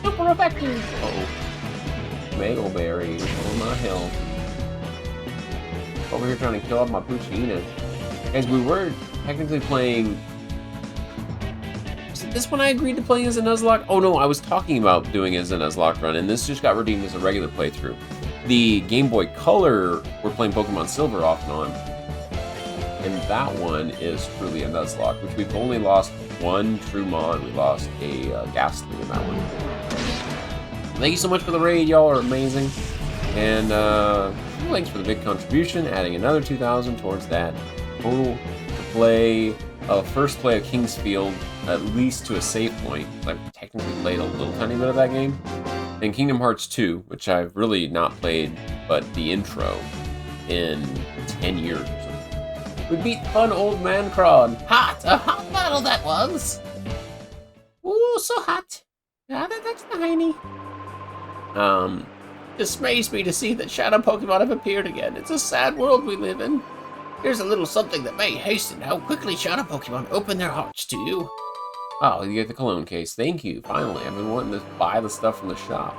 A: Super effective. Uh-oh. Mango berries on my health. Over here trying to kill off my Puccina. Guys, we were technically playing. Was it this one I agreed to play as a Nuzlocke? Oh no, I was talking about doing it as a Nuzlocke run, and this just got redeemed as a regular playthrough. The Game Boy Color, we're playing Pokemon Silver off and on. And that one is truly a Nuzlocke, which we've only lost one true Mon. We lost a Ghastly in that one. Thank you so much for the raid. Y'all are amazing. And thanks for the big contribution, adding another 2,000 towards that total to play first play of Kingsfield at least to a save point. I've technically played a little tiny bit of that game. And Kingdom Hearts 2, which I've really not played, but the intro in 10 years or something. We beat fun old man Kron. A hot battle that was. Ooh,
B: so hot. That's tiny. Dismays me to see that shadow Pokemon have appeared again. It's a sad world we live in. Here's a little something that may hasten how quickly shadow Pokemon open their hearts to you.
A: Oh, you get the cologne case. Thank you. Finally, I've been wanting to buy the stuff from the shop.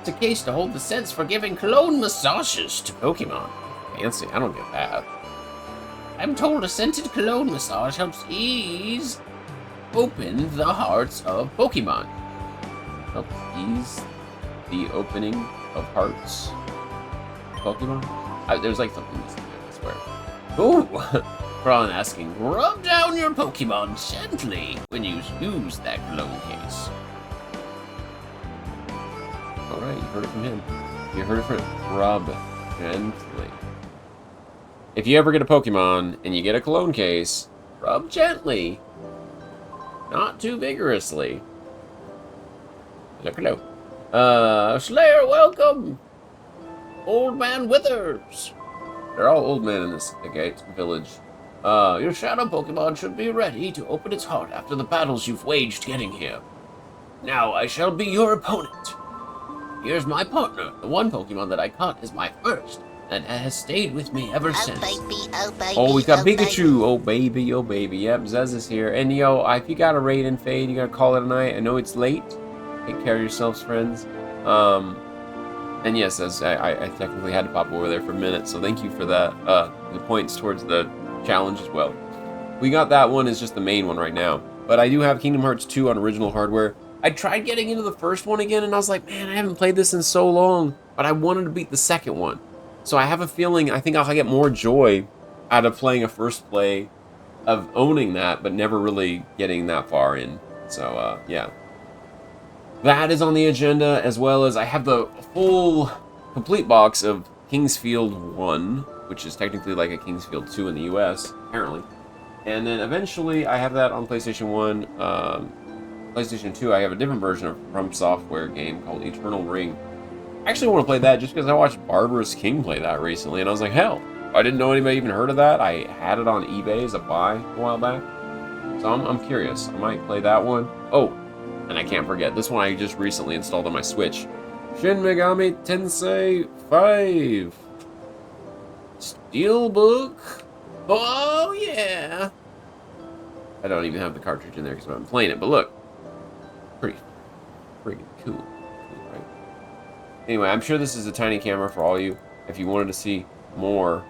B: It's a case to hold the scents for giving cologne massages to Pokemon.
A: Fancy. I don't get that.
B: I'm told a scented cologne massage helps open the hearts of Pokemon.
A: Helps ease the opening of hearts. Pokemon? There's like something missing there, I swear.
B: Ooh! For all I'm asking, rub down your Pokemon gently when you use that cologne case.
A: Alright, you heard it from him. You heard it from Rub gently. If you ever get a Pokemon and you get a cologne case, rub gently. Not too vigorously. Hello.
B: Slayer, welcome! Old Man Withers.
A: They're all old men in this village.
B: Your shadow Pokemon should be ready to open its heart after the battles you've waged getting here. Now I shall be your opponent. Here's my partner. The one Pokemon that I caught is my first, and has stayed with me ever since.
A: Oh, we got Pikachu. Oh, baby. Oh, baby. Yep, Zez is here. And, yo, if you got a raid and fade, you got to call it a night. I know it's late. Take care of yourselves, friends. And, yes, as I technically had to pop over there for a minute, so thank you for that. The points towards the challenge as well. We got that one as just the main one right now. But I do have Kingdom Hearts 2 on original hardware. I tried getting into the first one again, and I was like, man, I haven't played this in so long. But I wanted to beat the second one. So I have a feeling I think I'll get more joy out of playing a first play of owning that, but never really getting that far in. So, yeah. That is on the agenda, as well as I have the full, complete box of Kingsfield 1, which is technically like a Kingsfield 2 in the US, apparently. And then eventually I have that on PlayStation 1. PlayStation 2, I have a different version of From Software game called Eternal Ring. I actually want to play that just because I watched Barbarous King play that recently, and I was like, hell, I didn't know anybody even heard of that. I had it on eBay as a buy a while back. So I'm curious. I might play that one. Oh, and I can't forget, this one I just recently installed on my Switch. Shin Megami Tensei 5. Steelbook. Oh, yeah. I don't even have the cartridge in there because I'm playing it, but look. Pretty freaking cool. Right? Anyway, I'm sure this is a tiny camera for all you. If you wanted to see more.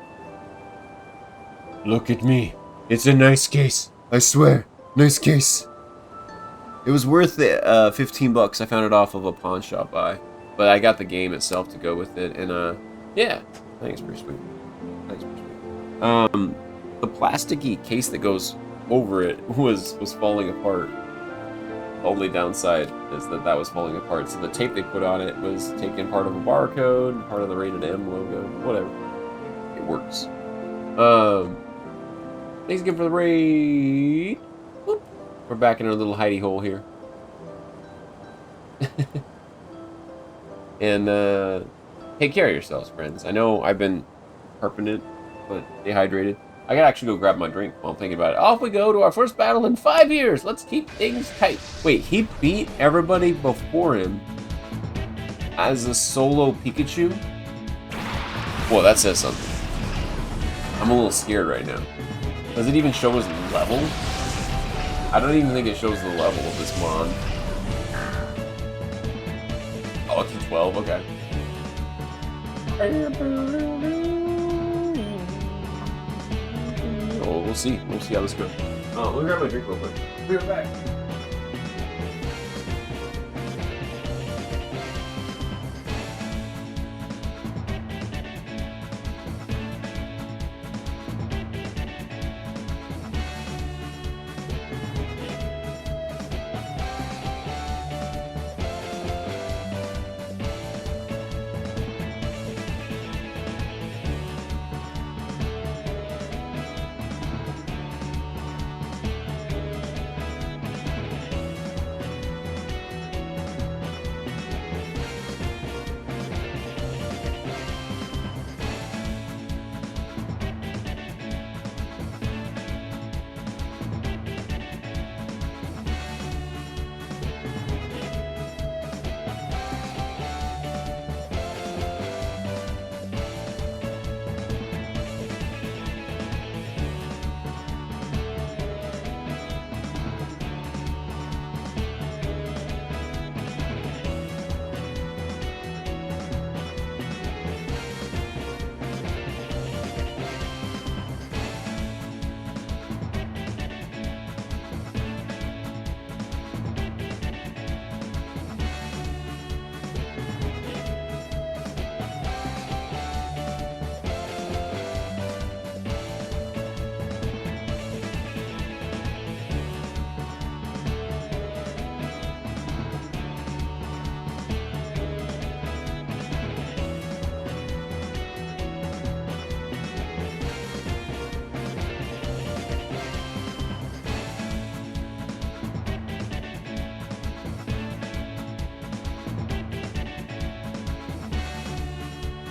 A: Look at me. It's a nice case. I swear. Nice case. It was worth the 15 bucks. I found it off of a pawn shop buy. But I got the game itself to go with it. And, yeah. I think it's pretty sweet. The plasticky case that goes over it was falling apart. The only downside is that was falling apart. So the tape they put on it was taking part of a barcode, part of the Rated M logo, whatever. It works. Thanks again for the raid. Whoop. We're back in our little hidey hole here. And take care of yourselves, friends. I know I've been harping it, but stay hydrated. I gotta actually go grab my drink while I'm thinking about it. Off we go to our first battle in 5 years. Let's keep things tight. Wait, he beat everybody before him as a solo Pikachu? Whoa, that says something. I'm a little scared right now. Does it even show his level? I don't even think it shows the level of this Mon. Oh, it's a 12, okay. Oh, we'll see. We'll see how this goes. Oh, let me grab my drink real quick. Be right back.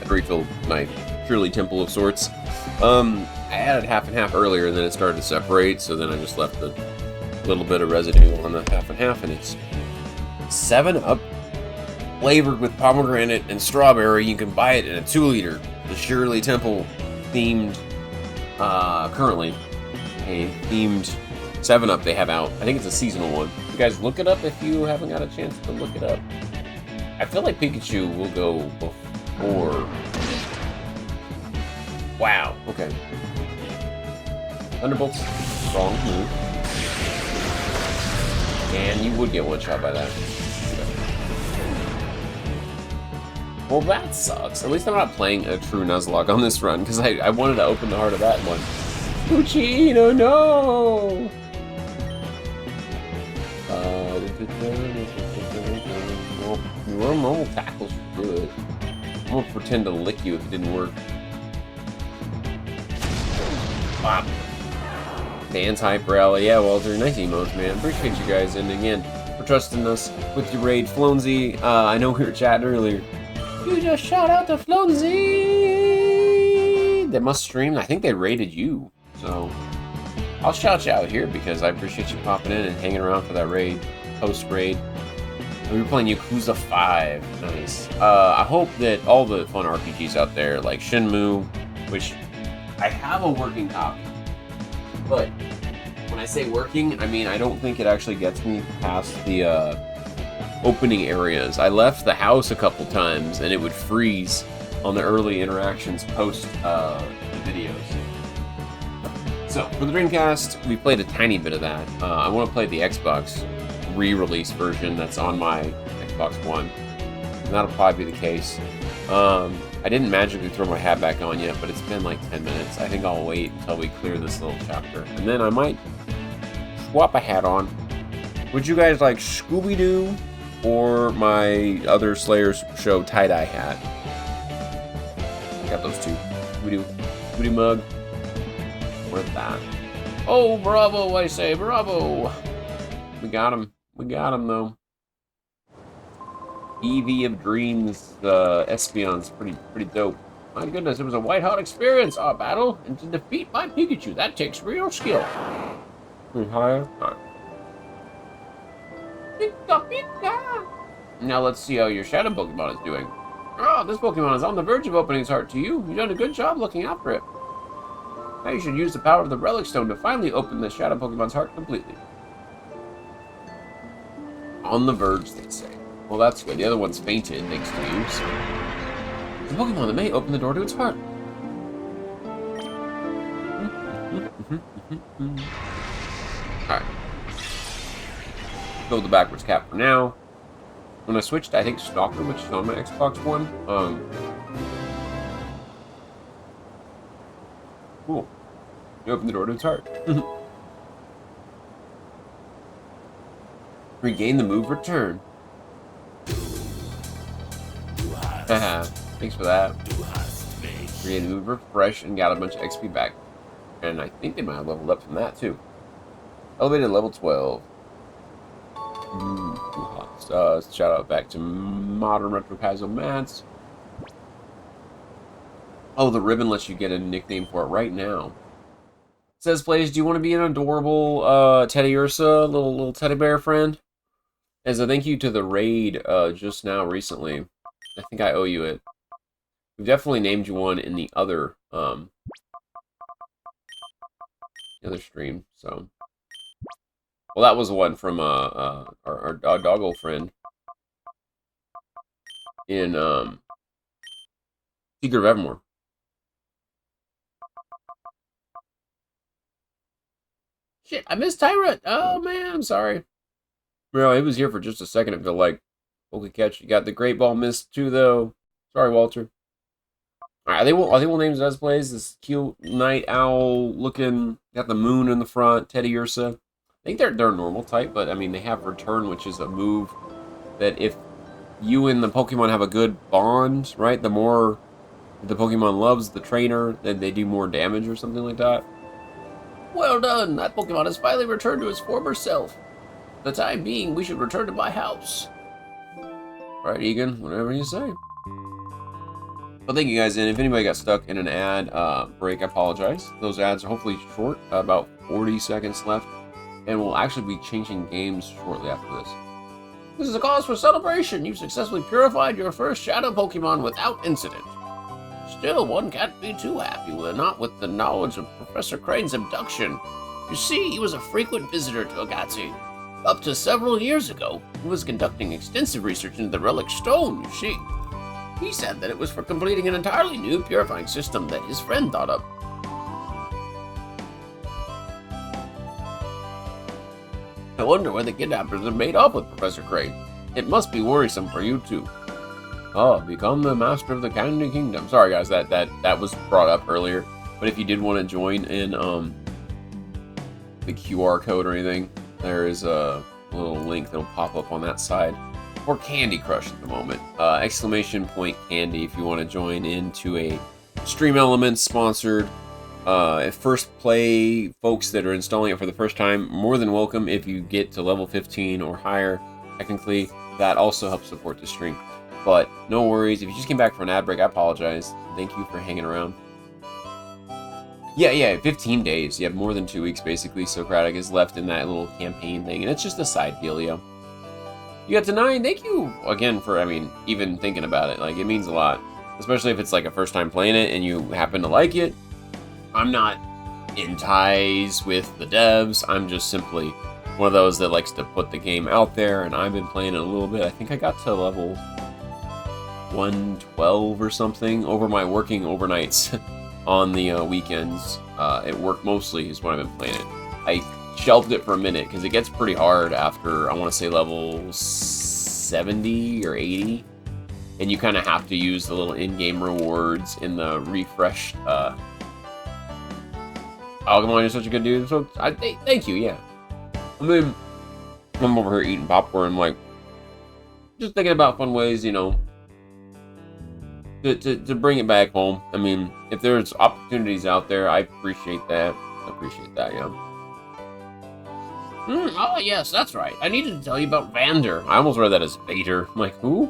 A: had to refill my Shirley Temple of sorts. I added half and half earlier, and then it started to separate, so then I just left a little bit of residue on the half and half, and it's 7-Up flavored with pomegranate and strawberry. You can buy it in a 2-liter. The Shirley Temple themed, currently a themed 7-Up they have out. I think it's a seasonal one. You guys look it up if you haven't got a chance to look it up. I feel like Pikachu will go before. Wow, okay. Thunderbolt's strong move. And you would get one shot by that. Well, that sucks. At least I'm not playing a true Nuzlocke on this run, because I wanted to open the heart of that one. Puccino, no! Your normal tackles are good. I'm gonna pretend to lick you if it didn't work. Bop. Dance hype rally. Yeah, Walter, nice emotes, man. Appreciate you guys, and again, for trusting us with your raid. Flonzy, I know we were chatting earlier. You just shout out to Flonzy! They must stream. I think they raided you, so I'll shout you out here because I appreciate you popping in and hanging around for that raid, post-raid. We were playing Yakuza 5. Nice. I hope that all the fun RPGs out there, like Shenmue, which I have a working copy, but when I say working, I mean I don't think it actually gets me past the opening areas. I left the house a couple times and it would freeze on the early interactions post the videos. So for the Dreamcast, we played a tiny bit of that. I want to play the Xbox re-release version that's on my Xbox One. And that'll probably be the case. I didn't magically throw my hat back on yet, but it's been like 10 minutes. I think I'll wait until we clear this little chapter. And then I might swap a hat on. Would you guys like Scooby-Doo or my other Slayers show tie-dye hat? I got those two. Scooby-Doo mug. Where's that? Oh, bravo, I say, bravo! We got him. We got him, though. EV of Dreams, Espeon's pretty dope. My goodness, it was a white-hot experience, our battle, and to defeat my Pikachu, that takes real skill. Higher? Alright. Pika, Pika! Now let's see how your Shadow Pokemon is doing. Oh, this Pokemon is on the verge of opening its heart to you. You've done a good job looking after it. Now you should use the power of the Relic Stone to finally open the Shadow Pokemon's heart completely. On the verge, they say. Well, that's good. The other one's fainted, thanks to you, so... The Pokemon that may open the door to its heart. Alright. Go the backwards cap for now. When I switched, I think Stalker, which is on my Xbox One. Cool. You open the door to its heart. Regain the move return. Haha, thanks for that. Regain the move refresh and got a bunch of XP back. And I think they might have leveled up from that too. Elevated level 12. Shout out back to Modern Retro Casual Mats. Oh, the ribbon lets you get a nickname for it right now. Says, plays, do you want to be an adorable Teddy Ursa, little teddy bear friend? As a thank you to the raid just now recently. I think I owe you it. We've definitely named you one in the other stream, so. Well, that was one from our doggo friend in Secret of Evermore. Shit, I missed Tyrant. Oh man, I'm sorry. Well, he was here for just a second. It felt like okay, catch. You got the Great Ball missed too, though. Sorry, Walter. All right, I think we'll name Zez plays this cute night owl looking. Got the moon in the front. Teddy Ursa. I think they're normal type, but I mean they have return, which is a move that if you and the Pokemon have a good bond, right? The more the Pokemon loves the trainer, then they do more damage or something like that. Well done! That Pokemon has finally returned to its former self. For the time being, we should return to my house. Right, Egan? Whatever you say. But thank you guys, and if anybody got stuck in an ad break, I apologize. Those ads are hopefully short, about 40 seconds left, and we'll actually be changing games shortly after this.
B: This is a cause for celebration. You've successfully purified your first Shadow Pokemon without incident. Still, one can't be too happy not with the knowledge of Professor Crane's abduction. You see, he was a frequent visitor to Agatsi. Up to several years ago, he was conducting extensive research into the relic stone, you see. He said that it was for completing an entirely new purifying system that his friend thought up. I wonder why the kidnappers have made off with Professor Crane. It must be worrisome for you too. Oh, become the master of the Candy Kingdom. Sorry guys, that was brought up earlier. But if you did want to join in the QR code or anything, there is a little link that'll pop up on that side. For Candy Crush at the moment. Exclamation point Candy if you want to join into a Stream Elements sponsored first play folks that are installing it for the first time, more than welcome if you get to level 15 or higher. Technically, that also helps support the stream. But no worries, if you just came back for an ad break, I apologize. Thank you for hanging around. Yeah, 15 days. You have more than 2 weeks basically. Socratic is left in that little campaign thing, and it's just a side dealio. You got to 9. Thank you again for, even thinking about it. Like, it means a lot. Especially if it's like a first time playing it and you happen to like it. I'm not in ties with the devs. I'm just simply one of those that likes to put the game out there, and I've been playing it a little bit. I think I got to level 112 or something over my working overnights on the weekends. At work mostly is when I've been playing it. I shelved it for a minute because it gets pretty hard after, I want to say, level 70 or 80. And you kind of have to use the little in-game rewards in the refreshed... Algamon, you're such a good dude. So, thank you, yeah. I'm over here eating popcorn, like, just thinking about fun ways, to bring it back home. If there's opportunities out there, I appreciate that. Yeah. Oh, yes, that's right. I needed to tell you about Vander.
A: I almost read that as Vader. I'm like, who?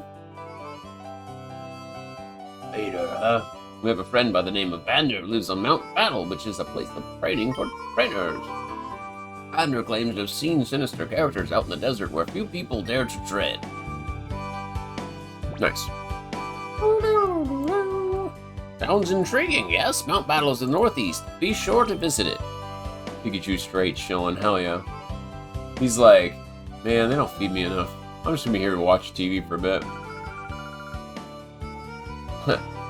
B: Vader, huh? We have a friend by the name of Vander who lives on Mount Battle, which is a place of training for trainers. Vander claims to have seen sinister characters out in the desert where few people dare to tread.
A: Nice.
B: Sounds intriguing, yes? Mount Battle is in the northeast. Be sure to visit it.
A: Pikachu straight chilling, hell yeah. He's like, man, they don't feed me enough. I'm just gonna be here to watch TV for a bit.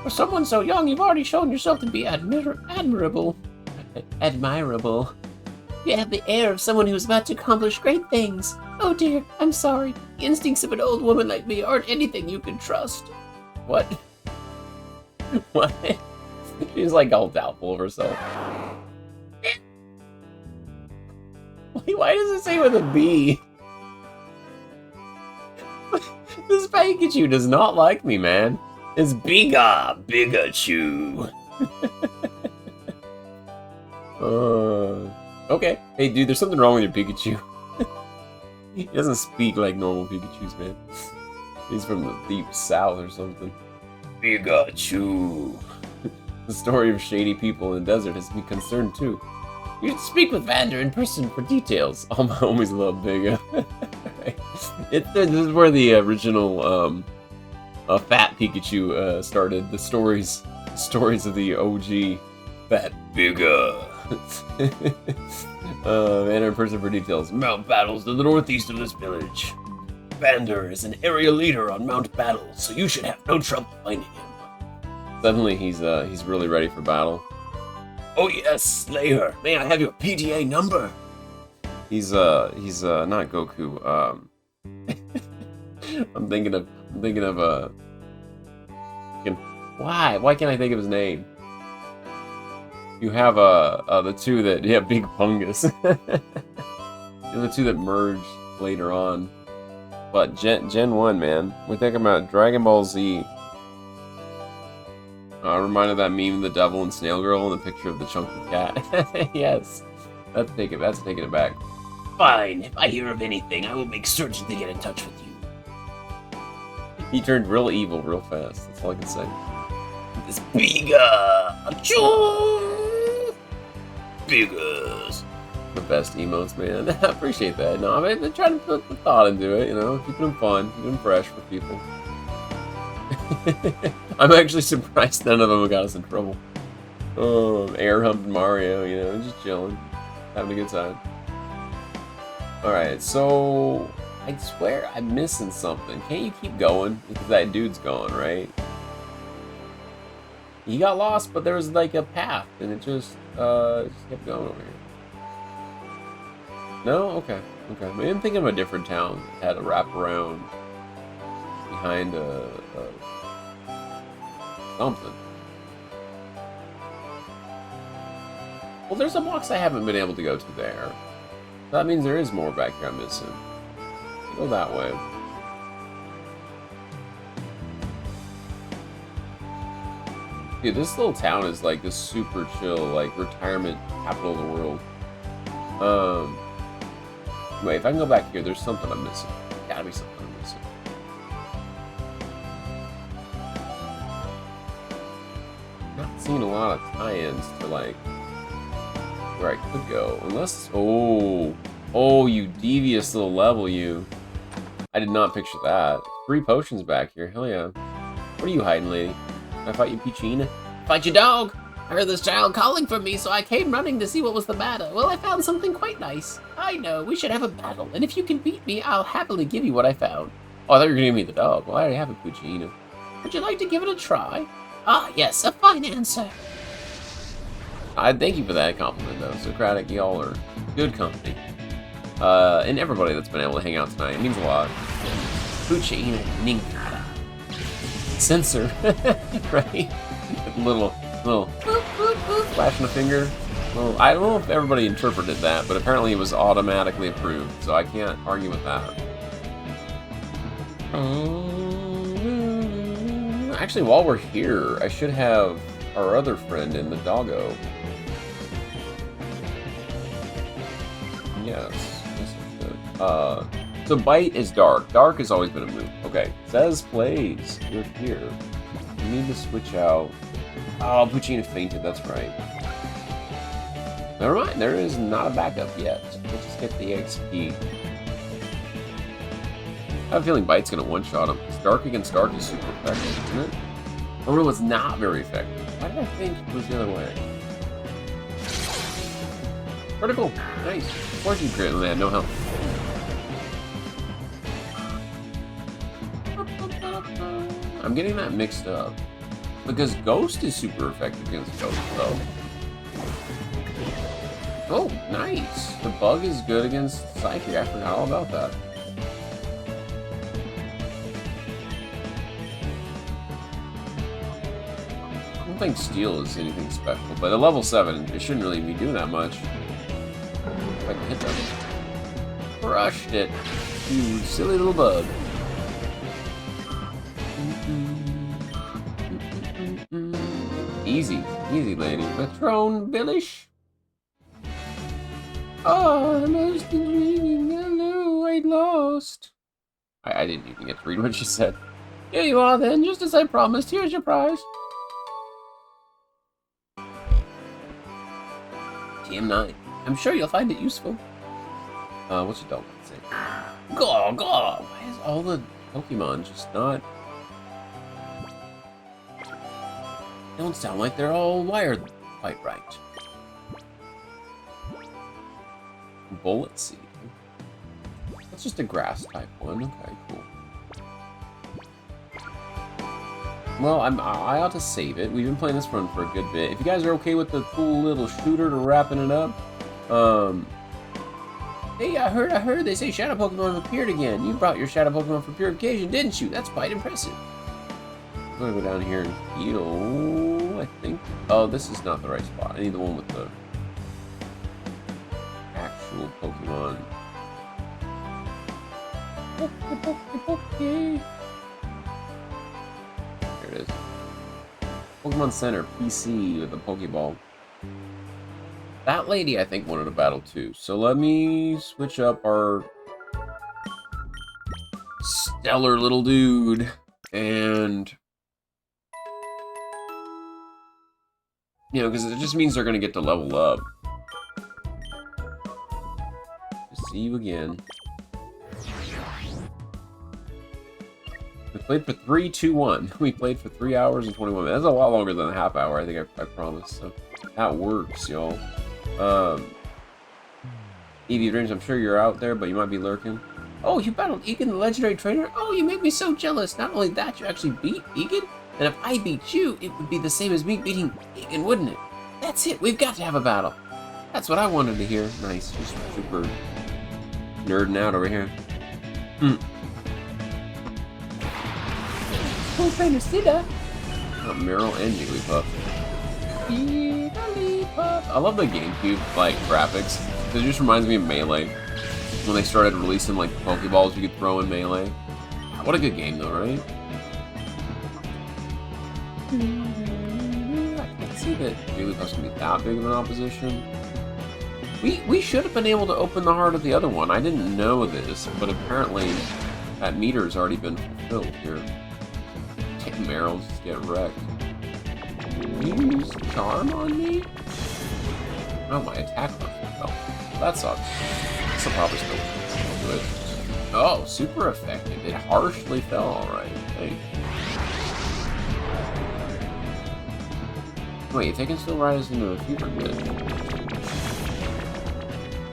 B: For someone so young, you've already shown yourself to be admirable. Admirable. You have the air of someone who's about to accomplish great things. Oh dear, I'm sorry. The instincts of an old woman like me aren't anything you can trust.
A: What? What? She's like all doubtful of herself. Why does it say with a B? This Pikachu does not like me, man. It's Pikachu. Okay. Hey, dude, there's something wrong with your Pikachu. He doesn't speak like normal Pikachus, man. He's from the deep south or something. Pikachu. The story of shady people in the desert has me concerned too. You should speak with Vander in person for details. All my homies love Biga. This is where the original Fat Pikachu started. The stories of the OG Fat Biga. Vander in person for details. Mount Battle's to the northeast of this village. Vander is an area leader on Mount Battle, so you should have no trouble finding him. Suddenly he's really ready for battle. Oh yes, Slayer. May I have your PTA number? He's not Goku. I'm thinking of why can't I think of his name? You have the two that Big Pungus. The two that merged later on. But Gen 1, man. We're thinking about Dragon Ball Z. Reminded that meme of the devil and Snail Girl and the picture of the chunky cat. Yes. Let's take it back.
B: Fine. If I hear of anything, I will make certain to get in touch with you.
A: He turned real evil real fast. That's all I can say.
B: This bigger. Achoo! Biggers. The best emotes, man. I appreciate that. No, I mean, they're trying to put the thought into it, you know, keeping them fun, keeping them fresh for people. I'm actually surprised none of them got us in trouble. Air humping Mario, you know, just chilling, having a good time. Alright, so I swear I'm missing something. Can't you keep going? Because that dude's gone, right? He got lost, but there was like a path, and it just kept going over here. No? Okay. Okay. Maybe I'm thinking of a different town that had a wraparound behind something. Well, there's a box I haven't been able to go to there. That means there is more back here I'm missing. Go that way. Dude, this little town is like this super chill, like retirement capital of the world. Wait, if I can go back here, there's something I'm missing. Gotta be something I'm missing. Not seeing a lot of tie-ins to like where I could go, unless oh, you devious little level, you. I did not picture that. 3 potions back here, hell yeah. What are you hiding, lady? Can I fight you, Peachina?
C: Fight your dog! I heard this child calling for me, so I came running to see what was the matter. Well, I found something quite nice. I know, we should have a battle, and if you can beat me, I'll happily give you what I found.
A: Oh, I thought you were gonna give me the dog. Well, I already have a Peachina.
C: Would you like to give it a try? Ah, yes, a fine answer.
A: I thank you for that compliment, though. Socratic, y'all are good company. And everybody that's been able to hang out tonight. It means a lot.
C: Puccina Ninkata.
A: Censor, right? Little flashing a finger. Well, I don't know if everybody interpreted that, but apparently it was automatically approved, so I can't argue with that. Actually, while we're here, I should have our other friend in the doggo. Yes, this is good. So bite is dark. Dark has always been a move. Okay, says plays. You're here. You need to switch out. Oh, Puccina fainted. That's right. Never mind. There is not a backup yet. Let's just get the XP. I have a feeling bite's gonna one-shot him. Because dark against dark is super effective, isn't it? Oh no, it's not very effective. Why did I think it was the other way? Critical. Nice. Of course you crit when they had no health. I'm getting that mixed up. Because Ghost is super effective against Ghost, though. Oh, nice. The Bug is good against Psychic. I forgot all about that. I don't think Steel is anything special, but at level 7, it shouldn't really be doing that much. If I can hit them. Crushed it. You silly little bug. Easy. Easy, lady. Patron Billish. Oh, I'm lost in dreaming. Hello, I lost. I didn't even get to read what she said.
C: Here you are then, just as I promised. Here's your prize.
A: TM9.
C: I'm sure you'll find it useful.
A: What's your dog say?
C: Gaw, gaw.
A: Why is all the Pokemon just not... don't sound like they're all wired quite right. Bullet Seed. That's just a grass type one. Okay, cool. Well, I ought to save it. We've been playing this run for a good bit. If you guys are okay with the cool little shooter to wrapping it up,
C: Hey, I heard they say Shadow Pokemon have appeared again. You brought your Shadow Pokemon for purification, didn't you? That's quite impressive.
A: I'm gonna go down here and heal, I think. Oh, this is not the right spot. I need the one with the actual Pokemon. Here it is. Pokemon Center, PC with a Pokeball. That lady, I think, wanted a battle too. So let me switch up our stellar little dude and You know, because it just means they're going to get to level up. See you again. We played for 3, 2, 1. We played for 3 hours and 21 minutes. That's a lot longer than a half hour, I think I promised. So that works, y'all. Evie Dreams, I'm sure you're out there, but you might be lurking.
C: Oh, you battled Egan, the legendary trainer? Oh, you make me so jealous. Not only that, you actually beat Egan? And if I beat you, it would be the same as me beating Egan, wouldn't it? That's it. We've got to have a battle.
A: That's what I wanted to hear. Nice. Just super nerding out over here.
C: Cool trainer, Sida.
A: Oh, Meryl and Jigglypuff. I love the GameCube like graphics. It just reminds me of Melee. When they started releasing like Pokeballs you could throw in Melee. What a good game though, right? I can't see that Jigglypuff's gonna be that big of an opposition. We should have been able to open the heart of the other one. I didn't know this, but apparently that meter's already been fulfilled here. Meryl just get wrecked. You use Charm on me? Oh, my attack fell. That sucks. This will probably still do it. Oh, super effective. It harshly fell, alright. Hey. Wait, if they can still ride us into a fever pit.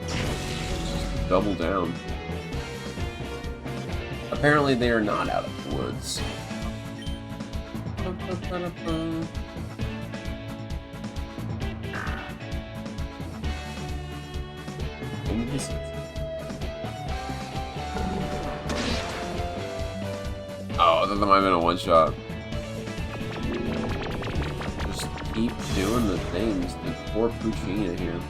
A: Just double down. Apparently they are not out of the woods. Oh, that might have been a one-shot. Just keep doing the things. The poor Puccina here.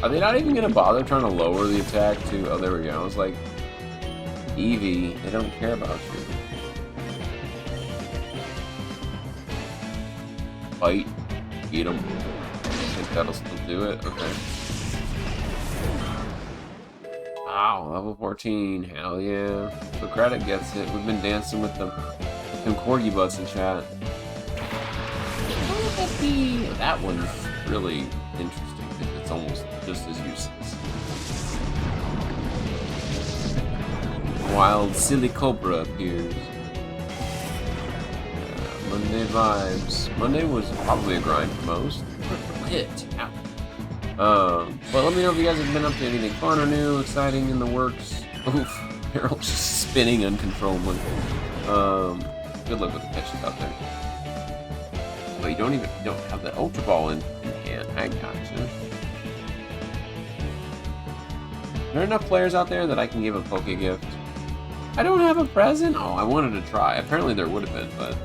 A: Are they not even gonna bother trying to lower the attack too? Oh, there we go. I was like, Eevee, they don't care about you. Fight. Eat him. I think that'll still do it. Okay. Wow, level 14. Hell yeah. So credit gets it. We've been dancing with them corgi butts in chat. That one's really interesting. It's almost just as useless. Wild silly cobra appears. Monday vibes. Monday was probably a grind for most. Hit. But let me know if you guys have been up to anything fun or new, exciting in the works. Oof, Harold just spinning uncontrollably. Good luck with the pitches out there. But you don't have the Ultra Ball in hand. I gotcha. Are there enough players out there that I can give a Poke gift? I don't have a present? Oh, I wanted to try. Apparently there would have been, but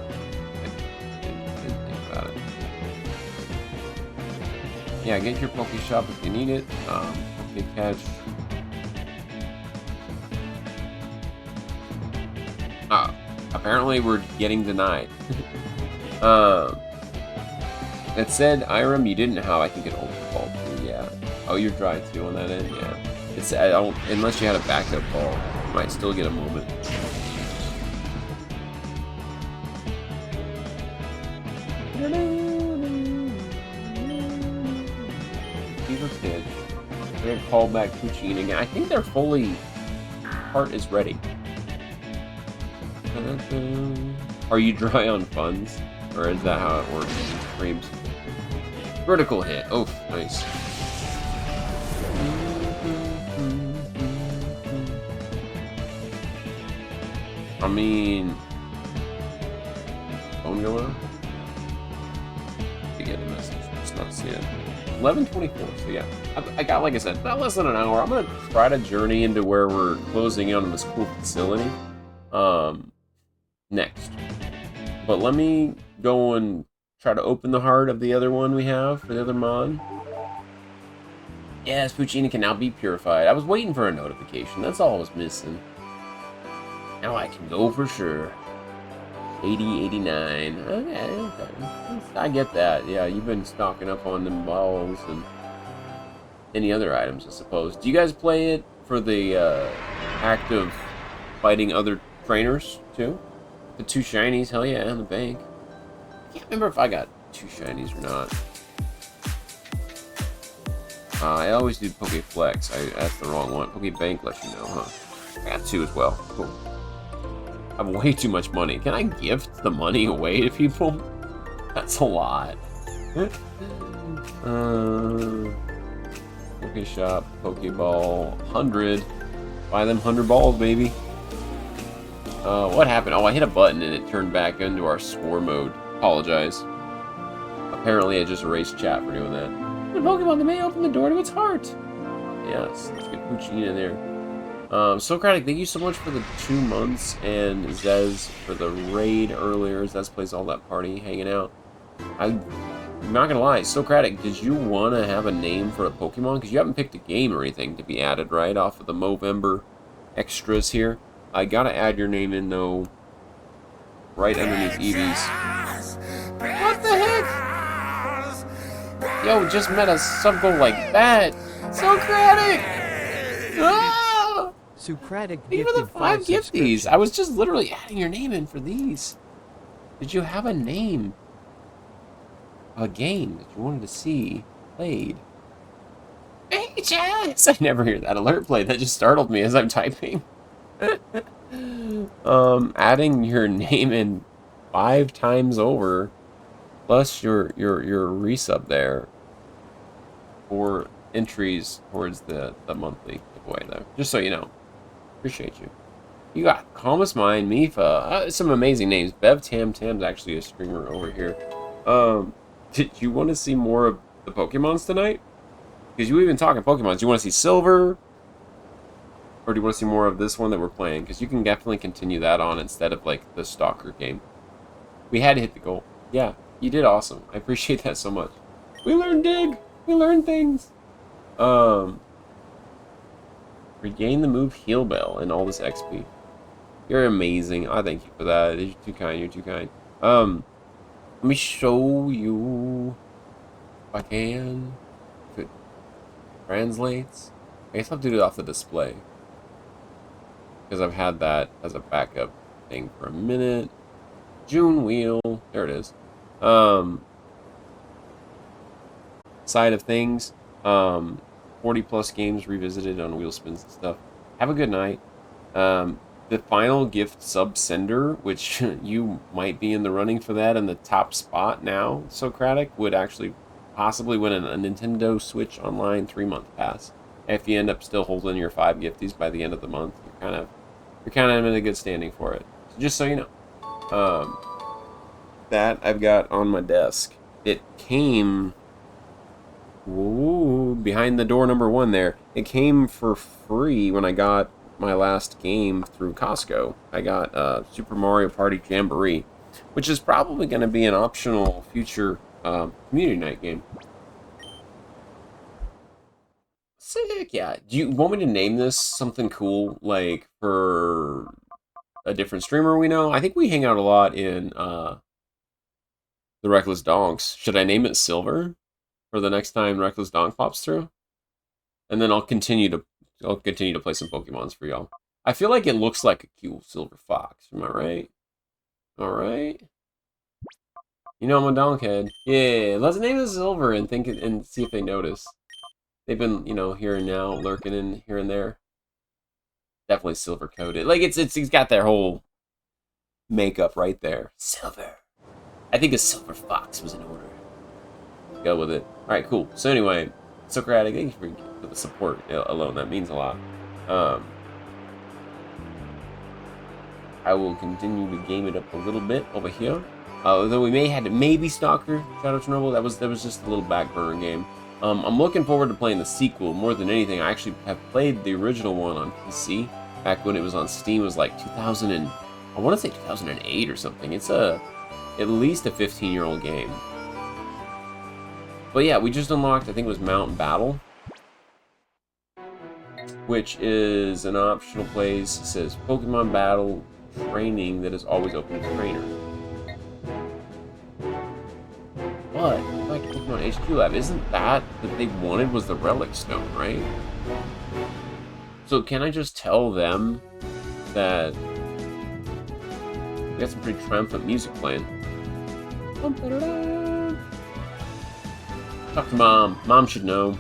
A: yeah, get your Poke Shop if you need it. Poke Catch. Apparently we're getting denied. It said, Irem, you didn't have, I think, an Ultra Ball too, yeah. Oh, you're dry too on that end, yeah. It's, I don't, unless you had a backup ball, you might still get a moment. Pitch. We're gonna call back Puccini again. I think their fully heart is ready. Are you dry on funds? Or is that how it works in streams? Critical hit. Oh, nice. I mean... Phone going on? You get the message. Just not see it. 11:24, so yeah. I got, like I said, about less than an hour. I'm gonna try to journey into where we're closing in on this cool facility. Next. But let me go and try to open the heart of the other one we have, for the other mod. Yes, Puccini can now be purified. I was waiting for a notification. That's all I was missing. Now I can go for sure. 80, 89. Okay. I get that. Yeah, you've been stocking up on them balls and any other items, I suppose. Do you guys play it for the act of fighting other trainers, too? The 2 shinies, hell yeah, in the bank. I can't remember if I got 2 shinies or not. I always do Pokeflex. That's the wrong one. Pokebank lets you know, huh? I got 2 as well. Cool. I have way too much money. Can I gift the money away to people? That's a lot. Pokeshop, Pokeball, 100. Buy them 100 balls, baby. What happened? Oh, I hit a button and it turned back into our score mode. Apologize. Apparently, I just erased chat for doing that. The Pokemon that may open the door to its heart. Yes, let's get Poochyena in there. Socratic, thank you so much for the 2 months, and Zez for the raid earlier. Zez plays all that party, hanging out. I'm not gonna lie, Socratic, did you want to have a name for a Pokemon? Because you haven't picked a game or anything to be added, right? Off of the Movember extras here. I gotta add your name in, though, right underneath Eevee's. What the heck? Yo, just met a sub-goal like that. Socratic! Ah!
D: Socratic
A: Even the 5 gifties. I was just literally adding your name in for these. Did you have a name? A game that you wanted to see played? Hey, Jess! I never hear that alert play. That just startled me as I'm typing. Adding your name in 5 times over, plus your resub there, for entries towards the monthly giveaway though. Just so you know. Appreciate you. You got Calmest Mind, Mifa, some amazing names. Bev Tam Tam's actually a streamer over here. Did you want to see more of the Pokemons tonight? Because you even talking Pokemons. Do you want to see Silver? Or do you want to see more of this one that we're playing? Because you can definitely continue that on instead of like the Stalker game. We had to hit the goal. Yeah, you did awesome. I appreciate that so much. We learned Dig. We learned things. Regain the move Heal Bell and all this XP. You're amazing. I thank you for that. You're too kind. You're too kind. Let me show you if I can. If it translates. I guess I'll have to do it off the display. Because I've had that as a backup thing for a minute. June Wheel. There it is. Side of things. 40 plus games revisited on wheel spins and stuff. Have a good night. The final gift sub sender, which you might be in the running for that in the top spot now, Socratic, would actually possibly win a Nintendo Switch Online 3-month pass. If you end up still holding your 5 gifties by the end of the month, you're kind of in a good standing for it. So just so you know. That I've got on my desk. It came... Ooh, behind the door number 1 there. It came for free when I got my last game through Costco. I got Super Mario Party Jamboree, which is probably going to be an optional future community night game. Sick, yeah. Do you want me to name this something cool, like for a different streamer we know? I think we hang out a lot in the Reckless Donks. Should I name it Silver for the next time Reckless Donk pops through? And then I'll continue to play some Pokemons for y'all. I feel like it looks like a cute silver fox. Am I right? All right. You know I'm a donkhead. Yeah, let's name it Silver and and see if they notice. They've been, here and now, lurking in here and there. Definitely silver coated. Like it's got their whole makeup right there. Silver. I think a silver fox was in order. Go with it. All right, cool. So anyway, Socratic, thank you for the support alone. That means a lot. I will continue to game it up a little bit over here. Although we maybe Stalker, Shadow Chernobyl. That was just a little back burner game. I'm looking forward to playing the sequel more than anything. I actually have played the original one on PC back when it was on Steam. It was like 2000 and I want to say 2008 or something. It's at least a 15-year-old game. But yeah, we just unlocked, I think it was Mountain Battle, which is an optional place. It says Pokemon Battle Training that is always open to trainers. But like Pokemon HQ Lab, isn't that they wanted was the Relic Stone, right? So can I just tell them that we got some pretty triumphant music playing? Talk to Mom. Mom should know.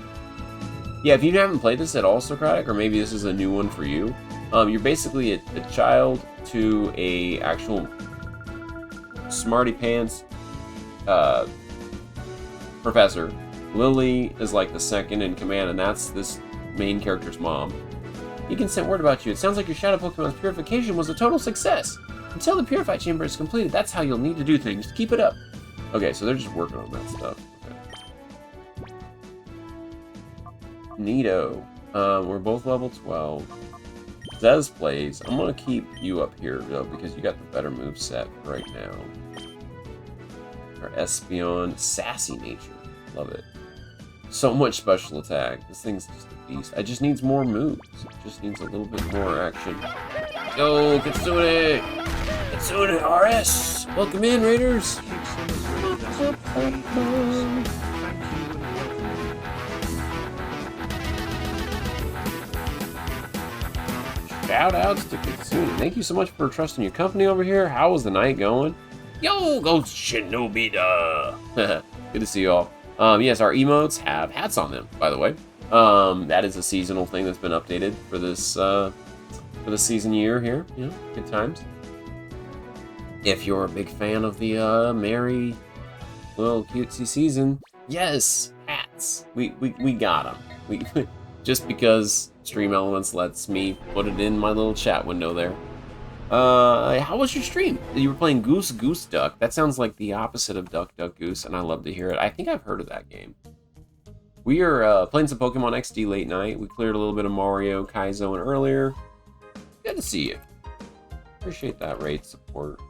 A: Yeah, if you haven't played this at all, Socratic, or maybe this is a new one for you, you're basically a child to a actual smarty pants professor. Lily is like the second in command, and that's this main character's mom. Egan sent word about you. It sounds like your Shadow Pokemon's purification was a total success. Until the Purify Chamber is completed, that's how you'll need to do things. Keep it up. Okay, so they're just working on that stuff. Okay. Neato. We're both level 12. Zez plays. I'm gonna keep you up here though because you got the better move set right now. Our Espeon, sassy nature. Love it. So much special attack. This thing's just a beast. It just needs more moves. It just needs a little bit more action. Yo, Kitsune! Kitsune RS! Welcome in, Raiders! Shout outs to Kitsune. Thank you so much for trusting your company over here. How was the night going? Yo, Ghost Shinobi da! Good to see you all. Yes, our emotes have hats on them, by the way. That is a seasonal thing that's been updated for this for the season year here. You know, good times. If you're a big fan of the merry little cutesy season, yes, hats. We got them. We just because Stream Elements lets me put it in my little chat window there. How was your stream? You were playing Goose Goose Duck. That sounds like the opposite of Duck Duck Goose, and I love to hear it. I think I've heard of that game. We are playing some Pokemon XD late night. We cleared a little bit of Mario Kaizone earlier. Good to see you. Appreciate that raid support.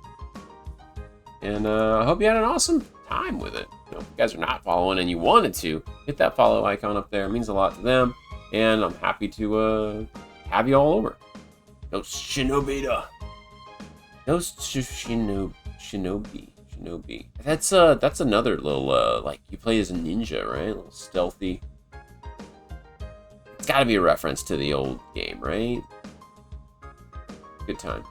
A: And I hope you had an awesome time with it. You know, if you guys are not following and you wanted to, hit that follow icon up there. It means a lot to them. And I'm happy to have you all over. No Shinobita. No Shinobi. That's another little, like, you play as a ninja, right? A little stealthy. It's gotta be a reference to the old game, right? Good time.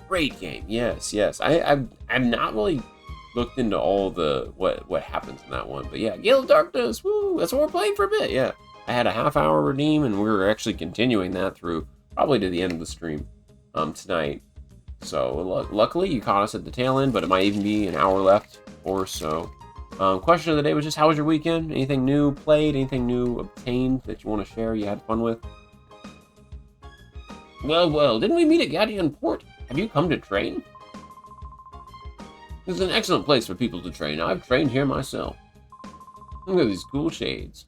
A: Great game, yes. I've not really looked into all the, what happens in that one, but yeah, Gale of Darkness, woo, that's what we're playing for a bit, yeah. I had a half-hour redeem, and we're actually continuing that through probably to the end of the stream tonight. So luckily you caught us at the tail end, but it might even be an hour left or so. Question of the day was just, how was your weekend? Anything new played? Anything new obtained that you want to share you had fun with? Well, didn't we meet at Gadian Port? Have you come to train? This is an excellent place for people to train. I've trained here myself. Look at these cool shades.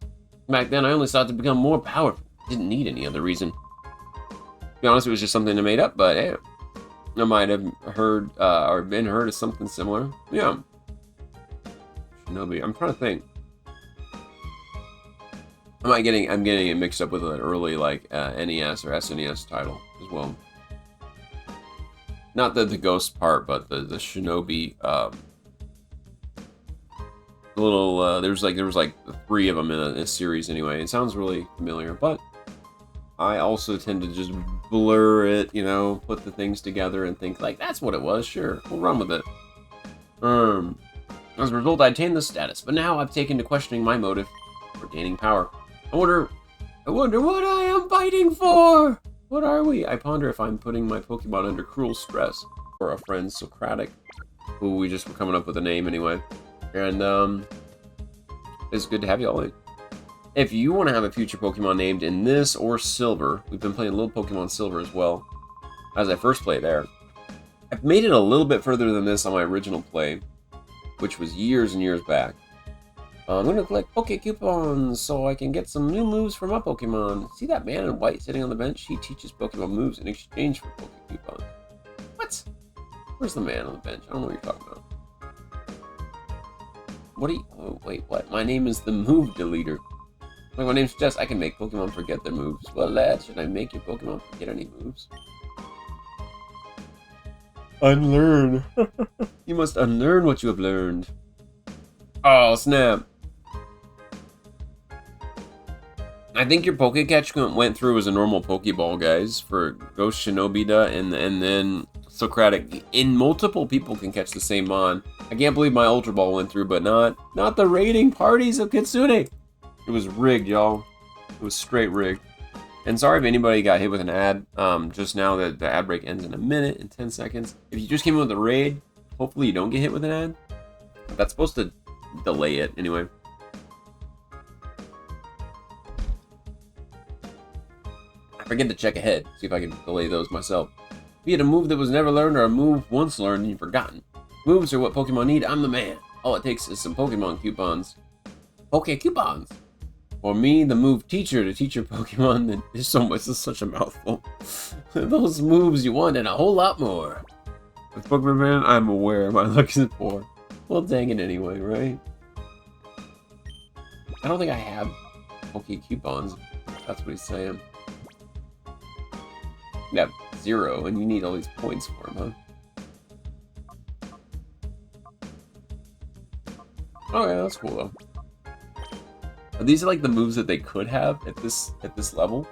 A: Back then, I only sought to become more powerful. Didn't need any other reason. To be honest, it was just something I made up, but yeah. I might have heard or been heard of something similar. Yeah. Shinobi. I'm trying to think. I'm getting it mixed up with an early like NES or SNES title as well. Not the ghost part, but the Shinobi. There was like 3 of them in a series anyway. It sounds really familiar, but I also tend to just blur it, you know, put the things together and think like, that's what it was, sure, we'll run with it. As a result, I attained this status, but now I've taken to questioning my motive for gaining power. I wonder what I am fighting for! What are we? I ponder if I'm putting my Pokemon under cruel stress. For a friend, Socratic, who we just were coming up with a name anyway. And, it's good to have you all in. If you want to have a future Pokemon named in this or Silver, we've been playing a little Pokemon Silver as well, as I first played there. I've made it a little bit further than this on my original play, which was years and years back. I'm going to collect Poke Coupons so I can get some new moves for my Pokemon. See that man in white sitting on the bench? He teaches Pokemon moves in exchange for Poke Coupons. What? Where's the man on the bench? I don't know what you're talking about. What do you... Oh, wait, what? My name is the Move Deleter. Like my name suggests, I can make Pokemon forget their moves. Well, lad, should I make your Pokemon forget any moves? Unlearn. You must unlearn what you have learned. Oh, snap. I think your Pokecatch went through as a normal Pokeball, guys, for Ghost Shinobida, and then Socratic. In multiple people can catch the same Mon. I can't believe my Ultra Ball went through, but not the raiding parties of Kitsune. It was rigged, y'all. It was straight rigged. And sorry if anybody got hit with an ad just now. That the ad break ends in 1 minute and 10 seconds. If you just came in with a raid, hopefully you don't get hit with an ad. That's supposed to delay it anyway. I forget to check ahead, see if I can delay those myself. Be it a move that was never learned or a move once learned and you've forgotten. Moves are what Pokemon need. I'm the man. All it takes is some Pokemon coupons. Poke coupons. For me, the move teacher to teach your Pokemon that is so much. This is such a mouthful. Those moves you want and a whole lot more. With Pokemon Man, I'm aware my luck is poor. Well, dang it anyway, right? I don't think I have Poke coupons. That's what he's saying. You have 0, and you need all these points for them, huh? Okay, that's cool though. These are like the moves that they could have at this level.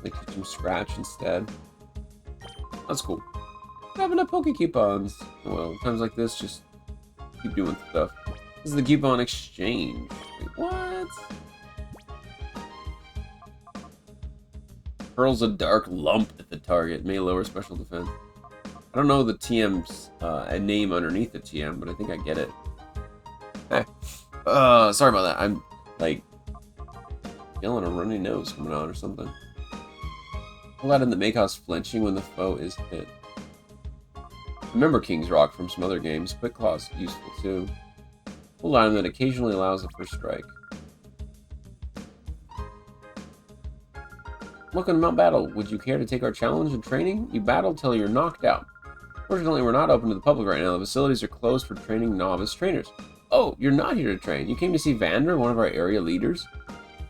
A: They teach them Scratch instead. That's cool. Having enough Poke coupons. Well, times like this, just keep doing stuff. This is the coupon exchange. Wait, what? Hurls a dark lump at the target. May lower special defense. I don't know the TM's name underneath the TM, but I think I get it. Hey. Sorry about that. I'm like feeling a runny nose coming out or something. Pull out in the may cause flinching when the foe is hit. Remember King's Rock from some other games. Quick Claw's useful too. Pull out that occasionally allows a first strike. Welcome to Mount Battle. Would you care to take our challenge in training? You battle till you're knocked out. Fortunately, we're not open to the public right now. The facilities are closed for training novice trainers. Oh, you're not here to train. You came to see Vander, one of our area leaders?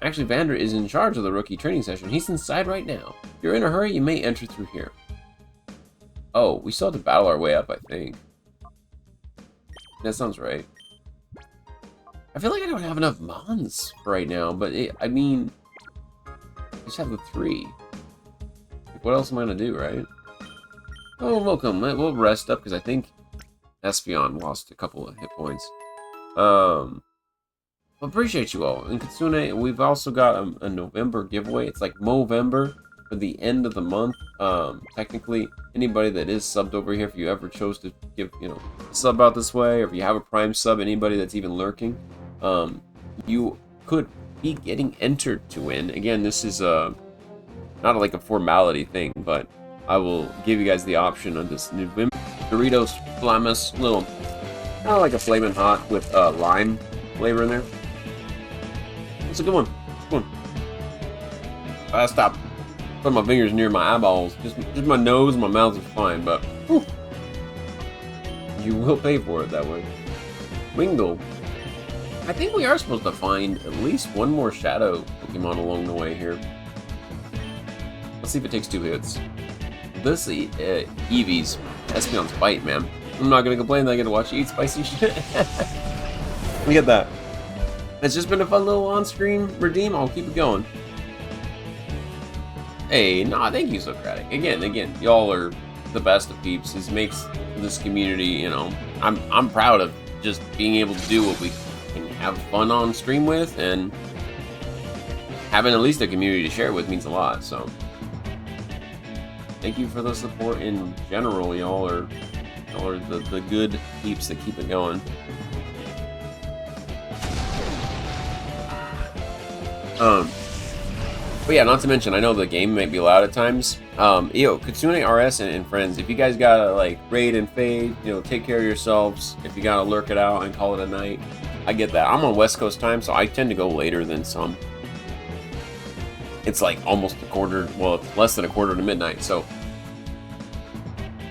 A: Actually, Vander is in charge of the rookie training session. He's inside right now. If you're in a hurry, you may enter through here. Oh, we still have to battle our way up, I think. That sounds right. I feel like I don't have enough Mons right now, but I mean... I just have the 3. Like, what else am I gonna do, right? Oh, welcome. We'll rest up, because I think Espeon lost a couple of hit points. Appreciate you all. In Kitsune, we've also got a November giveaway. It's like Movember for the end of the month. Technically, anybody that is subbed over here, if you ever chose to give, a sub out this way, or if you have a Prime sub, anybody that's even lurking, you could be getting entered to win. Again, this is not like a formality thing, but I will give you guys the option of this November Doritos Flamus, little, kind of like a Flamin' Hot with lime flavor in there. It's a good one. Good one. I stopped putting my fingers near my eyeballs. Just my nose and my mouth is fine, but whew, you will pay for it that way. Wingull. I think we are supposed to find at least one more Shadow Pokemon along the way here. Let's see if it takes 2 hits. This Eevee's Espeon's Bite, man. I'm not gonna complain that I get to watch you eat spicy shit. Look at that. It's just been a fun little on-screen redeem. I'll keep it going. Hey, nah, thank you, Socratic. Again, y'all are the best of peeps. This makes this community, I'm proud of just being able to do what we can have fun on stream with, and having at least a community to share it with means a lot, so. Thank you for the support in general. Y'all are the good peeps that keep it going. But yeah, not to mention, I know the game might be loud at times. Kitsune RS and friends, if you guys gotta like raid and fade, take care of yourselves. If you gotta lurk it out and call it a night, I get that. I'm on West Coast time, so I tend to go later than some. It's like almost a quarter, well, it's less than a quarter to midnight, so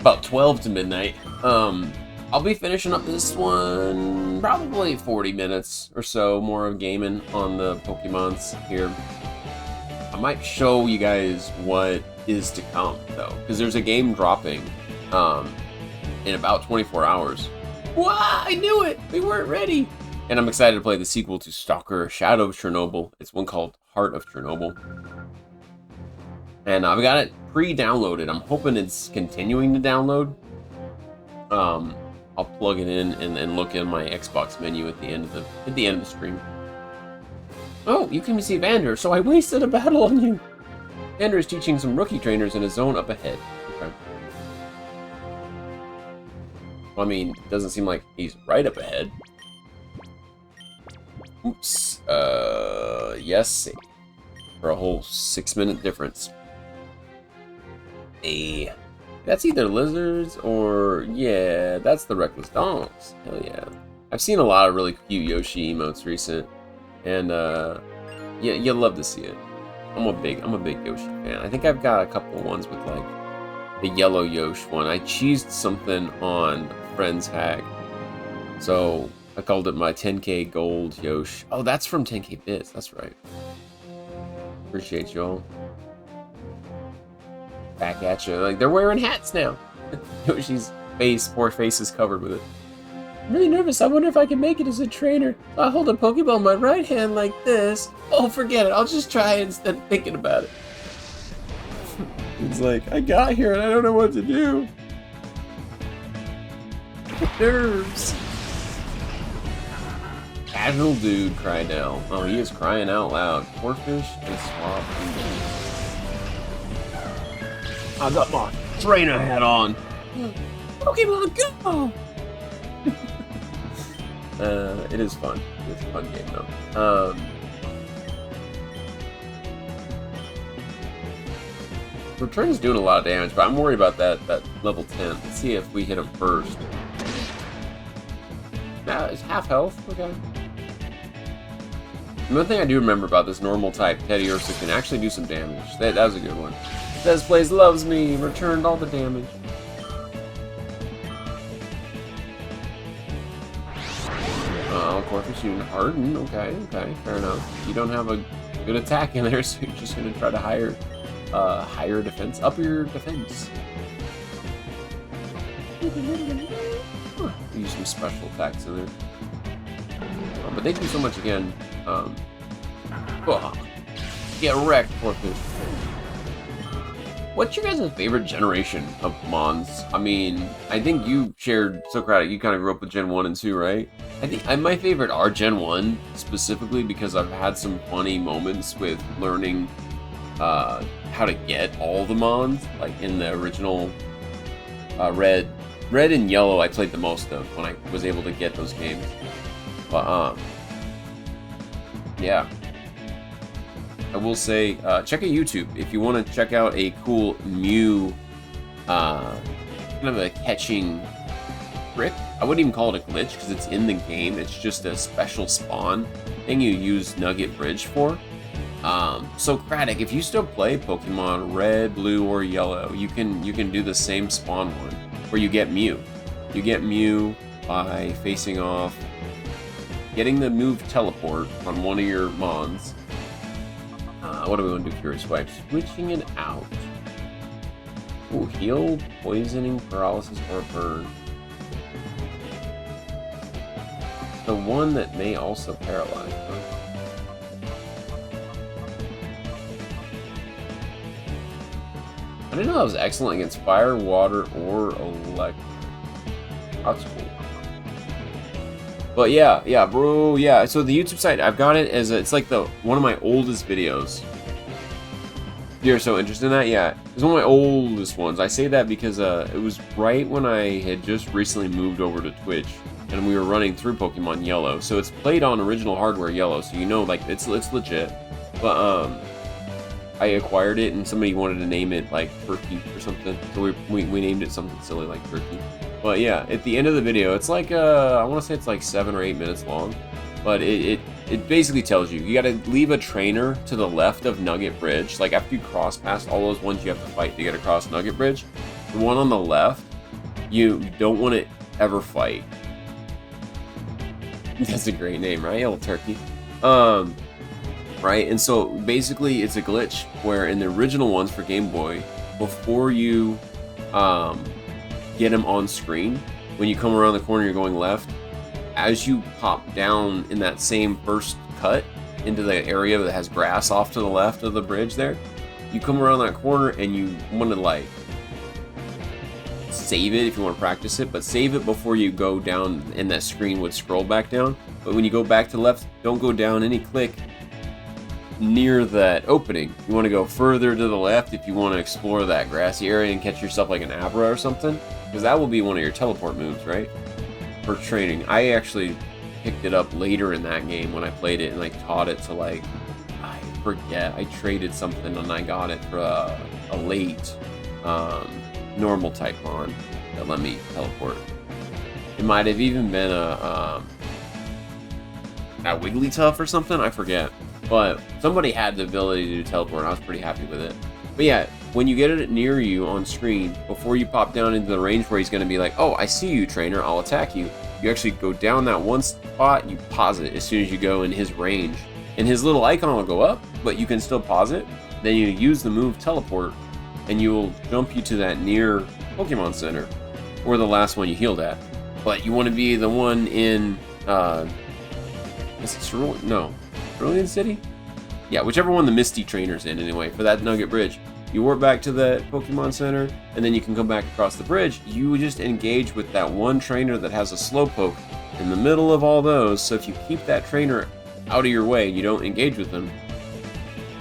A: about 12 to midnight. I'll be finishing up this one, probably 40 minutes or so more of gaming on the Pokemons here. I might show you guys what is to come, though, because there's a game dropping in about 24 hours. Wow, I knew it! We weren't ready! And I'm excited to play the sequel to Stalker Shadow of Chernobyl. It's one called heart of Chernobyl. And I've got it pre-downloaded. I'm hoping it's continuing to download. I'll plug it in and look in my Xbox menu at the end of the stream.
C: Oh, you can see Vander, so I wasted a battle on you.
A: Vander is teaching some rookie trainers in a zone up ahead. Okay. Well, I mean, it doesn't seem like he's right up ahead. Oops. Yes. For a whole 6-minute difference. That's either lizards or, yeah, that's the reckless dogs. Hell yeah. I've seen a lot of really cute Yoshi emotes recent, and yeah, you'll love to see it. I'm a big Yoshi fan. I think I've got a couple ones with like the yellow Yoshi one. I cheesed something on a friend's hag, so I called it my 10k gold Yoshi. Oh, that's from 10k bits. That's right. Appreciate y'all. Back at you. Like, they're wearing hats now. Yoshi's poor face is covered with it.
C: I'm really nervous. I wonder if I can make it as a trainer. I hold a Pokeball in my right hand like this. Oh, forget it. I'll just try it instead of thinking about it.
A: It's like, I got here and I don't know what to do.
C: Nerves.
A: Casual dude cried out. Oh, he is crying out loud. Poor fish is swamp.
B: I got my trainer hat on.
C: Pokemon Go!
A: It is fun. It's a fun game though. Return's doing a lot of damage, but I'm worried about that level 10. Let's see if we hit him first. Now it's half health. Okay. One thing I do remember about this normal type Teddy Ursa can actually do some damage. That was a good one. Says Plays loves me. Returned all the damage. Of course, we're shooting Harden. Okay, fair enough. You don't have a good attack in there, so you're just gonna try to higher defense, up your defense. Use some special attacks in there. But thank you so much again. Get wrecked, poor fish. What's your guys' favorite generation of Mons? I mean, I think you shared Socratic. You kind of grew up with Gen 1 and 2, right? I think my favorite are Gen 1, specifically because I've had some funny moments with learning how to get all the Mons. Like in the original Red and Yellow, I played the most of when I was able to get those games. But, yeah. I will say, check out YouTube if you want to check out a cool Mew, kind of a catching trick. I wouldn't even call it a glitch because it's in the game. It's just a special spawn thing you use Nugget Bridge for. Socratic, if you still play Pokemon Red, Blue, or Yellow, you can do the same spawn one where you get Mew. You get Mew by facing off, getting the move Teleport on one of your Mons. What do we want to do? Fury Swipe. Switching it out. Ooh, heal, poisoning, paralysis, or burn. The one that may also paralyze. Huh? I didn't know that was excellent against fire, water, or electric. That's cool. But yeah, bro, yeah. So the YouTube site, I've got it as it's like one of my oldest videos. You're so interested in that? Yeah, it's one of my oldest ones. I say that because it was right when I had just recently moved over to Twitch, and we were running through Pokemon Yellow. So it's played on original hardware Yellow, so you know, like it's legit. But I acquired it, and somebody wanted to name it like Turkey or something, so we named it something silly like Turkey. But yeah, at the end of the video, it's like I want to say it's like 7 or 8 minutes long, but it basically tells you got to leave a trainer to the left of Nugget Bridge. Like after you cross past all those ones you have to fight to get across Nugget Bridge, the one on the left you don't want to ever fight. That's a great name, right? Little Turkey. Right, and so basically it's a glitch where in the original ones for Game Boy, before you get him on screen, when you come around the corner you're going left, as you pop down in that same first cut, into the area that has grass off to the left of the bridge there, you come around that corner and you want to like save it if you want to practice it, but save it before you go down and that screen would scroll back down. But when you go back to the left, don't go down any click near that opening. You want to go further to the left if you want to explore that grassy area and catch yourself like an Abra or something, because that will be one of your teleport moves, right? For training. I actually picked it up later in that game when I played it and like taught it to like, I forget, I traded something and I got it for a late normal type mon that let me teleport. It might have even been a Wigglytuff or something, I forget. But somebody had the ability to do teleport and I was pretty happy with it. But yeah, when you get it near you on screen, before you pop down into the range where he's going to be like, oh, I see you, trainer, I'll attack you. You actually go down that one spot and you pause it as soon as you go in his range. And his little icon will go up, but you can still pause it. Then you use the move teleport and you will jump you to that near Pokemon Center, or the last one you healed at. But you want to be the one in, is it Cerulean? No. Cerulean City? Yeah, whichever one the Misty Trainer's in anyway, for that Nugget Bridge. You warp back to the Pokemon Center, and then you can come back across the bridge. You just engage with that one trainer that has a Slowpoke in the middle of all those, so if you keep that trainer out of your way, you don't engage with him,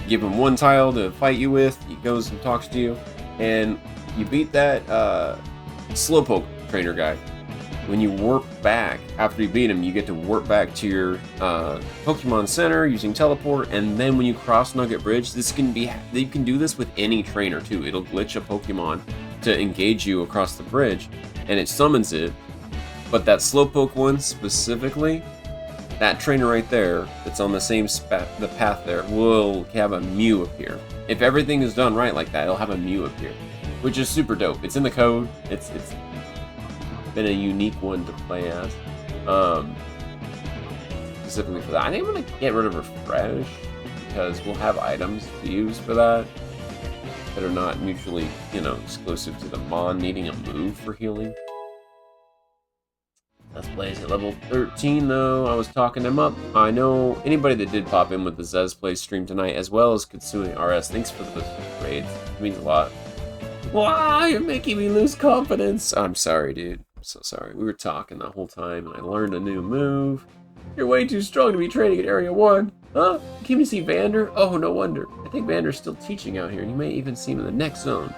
A: give him one tile to fight you with, he goes and talks to you, and you beat that Slowpoke trainer guy. When you warp back, after you beat him, you get to warp back to your Pokemon Center using teleport, and then when you cross Nugget Bridge, you can do this with any trainer too. It'll glitch a Pokemon to engage you across the bridge, and it summons it. But that Slowpoke one specifically, that trainer right there, that's on the same the path there, will have a Mew appear. If everything is done right like that, it'll have a Mew appear, which is super dope. It's in the code. It's been a unique one to play as, specifically for that. I think I'm gonna get rid of Refresh because we'll have items to use for that are not mutually, exclusive to the Mon needing a move for healing. Let's Blaze at level 13 though. I was talking him up. I know anybody that did pop in with the Zez Play stream tonight, as well as Kitsune RS. Thanks for the raids. It means a lot. Wow, you're making me lose confidence. I'm sorry, dude. I'm so sorry. We were talking the whole time and I learned a new move. You're way too strong to be training at Area 1. Huh? You came to see Vander? Oh, no wonder. I think Vander's still teaching out here, and you may even see him in the next zone.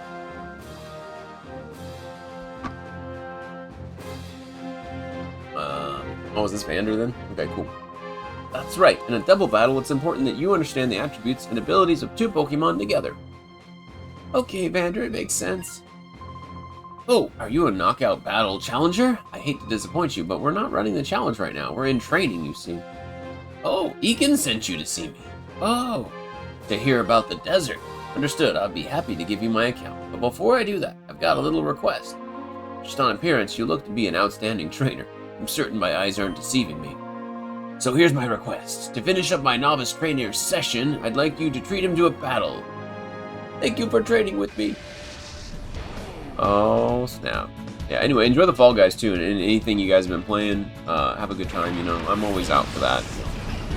A: Oh, is this Vander then? Okay, cool. That's right. In a double battle, it's important that you understand the attributes and abilities of two Pokemon together. Okay, Vander, it makes sense. Oh, are you a knockout battle challenger? I hate to disappoint you, but we're not running the challenge right now. We're in training, you see. Oh, Egan sent you to see me. Oh, to hear about the desert. Understood, I'll be happy to give you my account. But before I do that, I've got a little request. Just on appearance, you look to be an outstanding trainer. I'm certain my eyes aren't deceiving me. So here's my request. To finish up my novice trainer session, I'd like you to treat him to a battle. Thank you for training with me. Oh, snap. Yeah, anyway, enjoy the Fall Guys, too, and anything you guys have been playing, have a good time, I'm always out for that.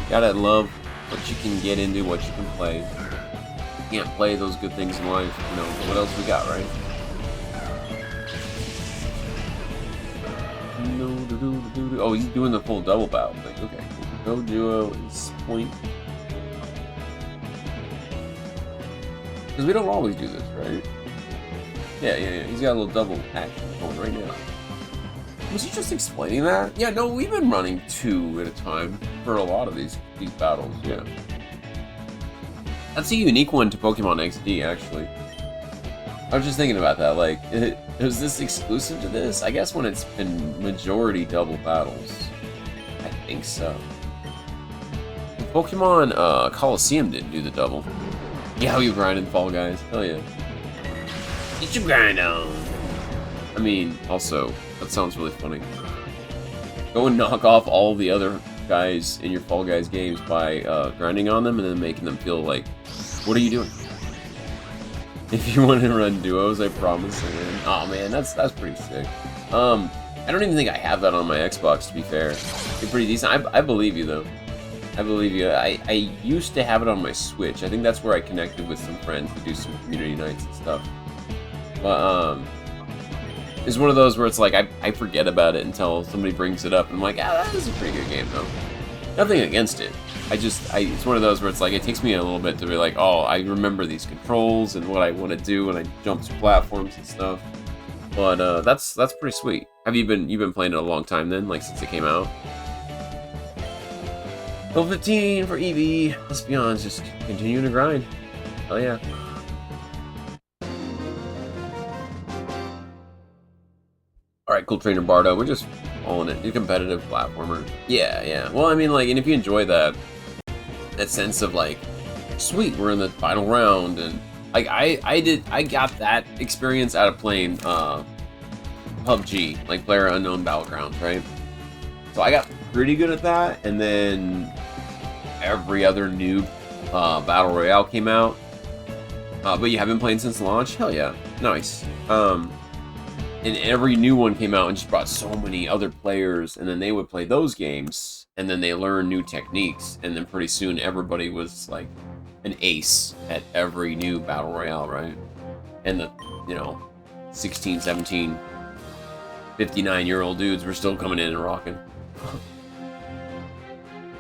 A: Gotta love what you can get into, what you can play. You can't play those good things in life, what else we got, right? Oh, he's doing the full double battle thing. Okay, cool. Go duo is point. Because we don't always do this, right? Yeah. He's got a little double action going right now. Was he just explaining that? Yeah, no, we've been running 2 at a time for a lot of these battles, yeah. That's a unique one to Pokemon XD, actually. I was just thinking about that, like, is this exclusive to this? I guess when it's been majority double battles. I think so. The Pokemon Coliseum didn't do the double. Yeah, how you grinding Fall Guys? Hell yeah. Get your grind on. I mean, also, that sounds really funny. Go and knock off all the other guys in your Fall Guys games by grinding on them and then making them feel like, what are you doing? If you want to run duos, I promise. Oh man, that's pretty sick. I don't even think I have that on my Xbox, to be fair. It's pretty decent. I believe you though. I believe you. I used to have it on my Switch. I think that's where I connected with some friends to do some community nights and stuff. But it's one of those where it's like I forget about it until somebody brings it up, and I'm like, ah, that is a pretty good game though. Nothing against it. It's one of those where it's like it takes me a little bit to be like, oh, I remember these controls and what I want to do when I jump to platforms and stuff. But that's pretty sweet. Have you've been playing it a long time then, like since it came out? Level 15 for EV. Let's be honest, just continuing to grind. Oh yeah. Alright, cool trainer Bardo. We're just following it. You're competitive platformer. Yeah. Well, I mean, like, and if you enjoy that sense of like, sweet, we're in the final round, and like I got that experience out of playing PUBG, like Player Unknown Battlegrounds, right? So I got pretty good at that, and then every other new Battle Royale came out. But you have been playing since launch? Hell yeah. Nice. And every new one came out and just brought so many other players, and then they would play those games, and then they learn new techniques, and then pretty soon everybody was like an ace at every new Battle Royale, right? And the, 16, 17, 59-year-old dudes were still coming in and rocking.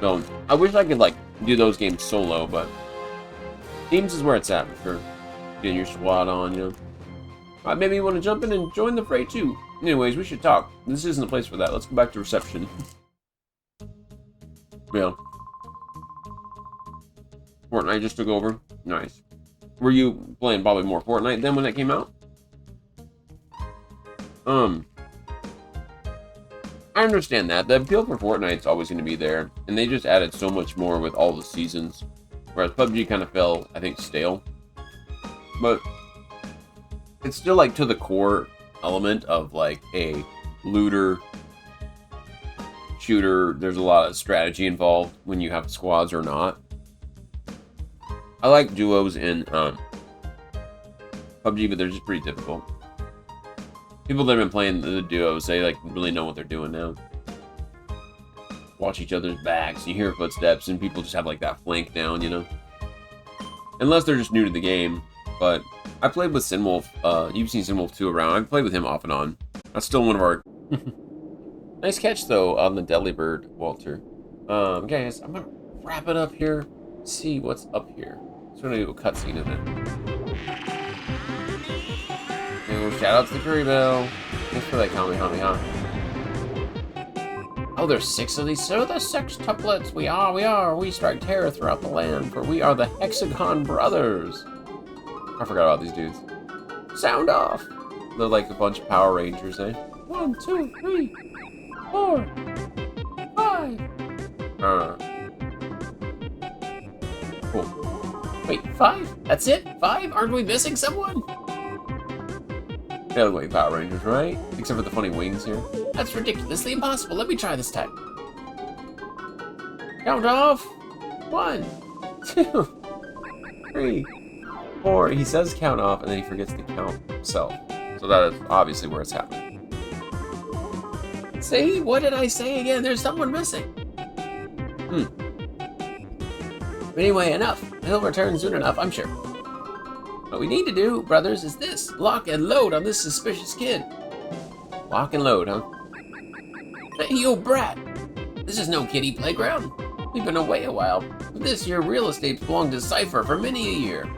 A: So, I wish I could, like, do those games solo, but teams is where it's at, for sure. Getting your squad on, maybe you want to jump in and join the fray, too. Anyways, we should talk. This isn't the place for that. Let's go back to reception. Yeah. Fortnite just took over. Nice. Were you playing probably more Fortnite then when that came out? I understand that. The appeal for Fortnite's always going to be there, and they just added so much more with all the seasons. Whereas PUBG kind of fell, I think, stale. But it's still, like, to the core element of, like, a looter shooter. There's a lot of strategy involved when you have squads or not. I like duos in PUBG, but they're just pretty difficult. People that have been playing the duos, they like really know what they're doing now. Watch each other's backs, you hear footsteps, and people just have like that flank down, Unless they're just new to the game. But I played with Sinwolf. You've seen Sinwolf 2 around. I've played with him off and on. That's still one of our... Nice catch, though, on the Deadly Bird, Walter. Guys, I'm gonna wrap it up here. See what's up here. So we're gonna do a cutscene of it. Shout out to the Curry Bell. Thanks for that Kamehameha.
C: Oh, there's 6 of these. So the sextuplets. We are. We strike terror throughout the land, for we are the Hexagon Brothers.
A: I forgot about these dudes.
C: Sound off.
A: They're like a bunch of Power Rangers, eh?
C: 1, 2, 3, 4, 5.
A: Cool.
C: Wait, 5? That's it? 5? Aren't we missing someone?
A: They look like Power Rangers, right? Except for the funny wings here.
C: That's ridiculously impossible. Let me try this time. Count off. 1, 2,
A: 3, 4. He says count off, and then he forgets to count himself. So that is obviously where it's happening.
C: See? What did I say again? There's someone missing. Anyway, enough. He'll return soon enough, I'm sure. What we need to do, brothers, is this. Lock and load on this suspicious kid.
A: Lock and load, huh?
C: Hey, you brat. This is no kiddie playground. We've been away a while. This here real estate's belonged to Cypher for many a year.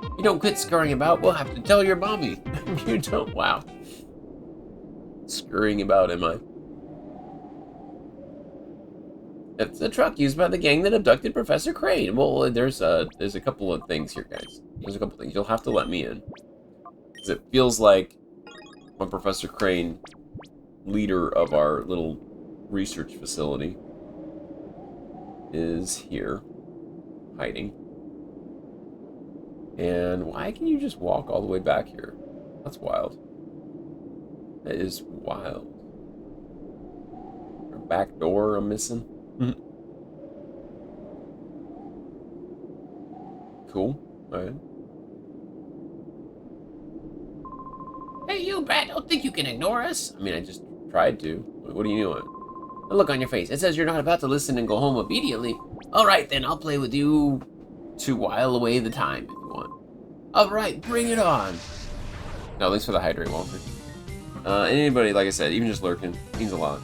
C: If you don't quit scurrying about, we'll have to tell your mommy. You don't, wow.
A: Scurrying about, am I?
C: It's the truck used by the gang that abducted Professor Crane. Well, there's a couple of things here, guys. There's a couple things. You'll have to let me in.
A: Because it feels like when Professor Crane, leader of our little research facility, is here, hiding. And why can you just walk all the way back here? That's wild. That is wild. Our back door I'm missing. Cool. Alright.
C: Hey, you brat, don't think you can ignore us.
A: I mean, I just tried to. What do you want?
B: The look on your face. It says you're not about to listen and go home immediately. Alright then, I'll play with you to while away the time if you want. Alright, bring it on. No, thanks for the hydrate, Walter. Anybody, like I said, even just lurking, means a lot.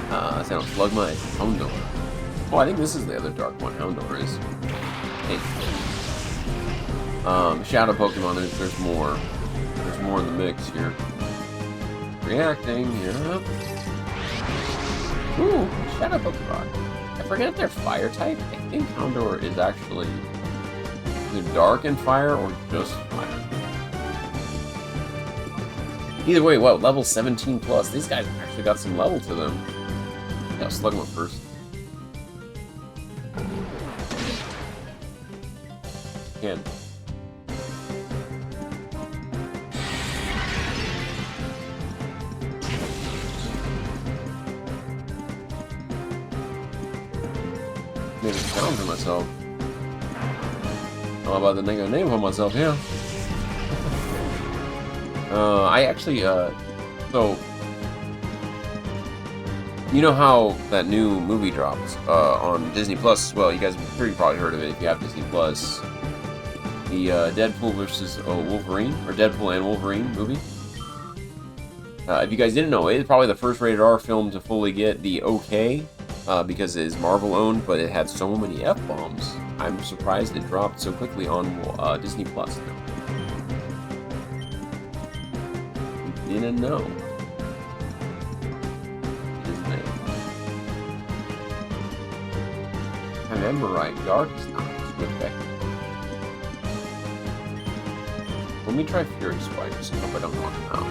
B: I don't slug my Houndour. Oh, I think this is the other dark one. Houndour is. Hey. Shadow Pokemon, there's more. There's more in the mix here. Reacting, yeah. Ooh, Shadow Pokemon. I forget if they're fire type. I think Houndour is actually either dark and fire or just fire. Either way, what, level 17 plus? These guys actually got some level to them. Yeah, Slugma first. Again. Made a challenge for myself. How about the negative name for myself, yeah. I actually, so, you know how that new movie dropped on Disney Plus as well? You guys have probably heard of it if you have Disney Plus. The Deadpool versus Wolverine, or Deadpool and Wolverine movie. If you guys didn't know, it's probably the first rated R film to fully get the okay, because it is Marvel owned, but it had so many F-bombs. I'm surprised it dropped so quickly on Disney Plus. You didn't know. It is there. If I remember right, Dark is not too effective. Let me try Fury Swipe, just hope I don't knock him out.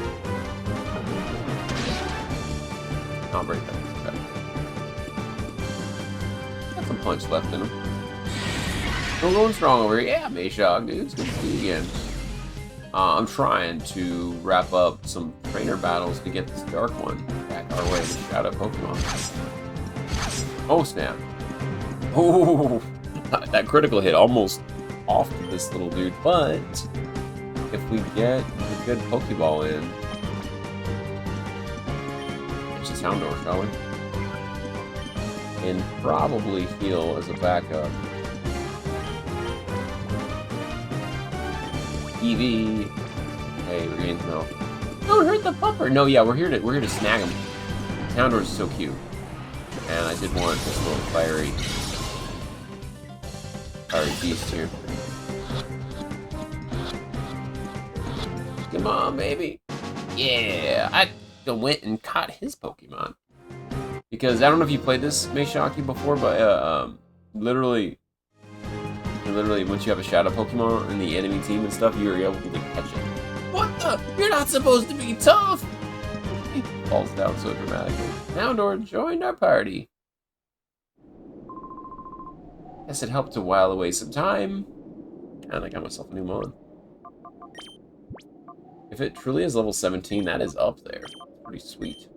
B: I'll break that. Okay. Got some punch left in him. We're going strong over here. Yeah, Mayshock, dude. It's good to see you again. I'm trying to wrap up some trainer battles to get this dark one back our way to Shadow Pokemon. Oh, snap. Oh, that critical hit almost off this little dude, but if we get a good Pokeball in, it's a Houndour, shall we? And probably heal as a backup. EV. Hey, regain some health. Don't hurt the bumper. No, yeah, we're here to snag him. Houndour is so cute, and I did want this little fiery beast here. Come on, baby. Yeah, I went and caught his Pokemon. Because I don't know if you played this Mayshocky before, but literally once you have a Shadow Pokemon in the enemy team and stuff, you're able to catch it. What the? You're not supposed to be tough! He falls down so dramatically. Houndour joined our party. Guess it helped to while away some time. And I got myself a new mon. If it truly is level 17, that is up there. Pretty sweet.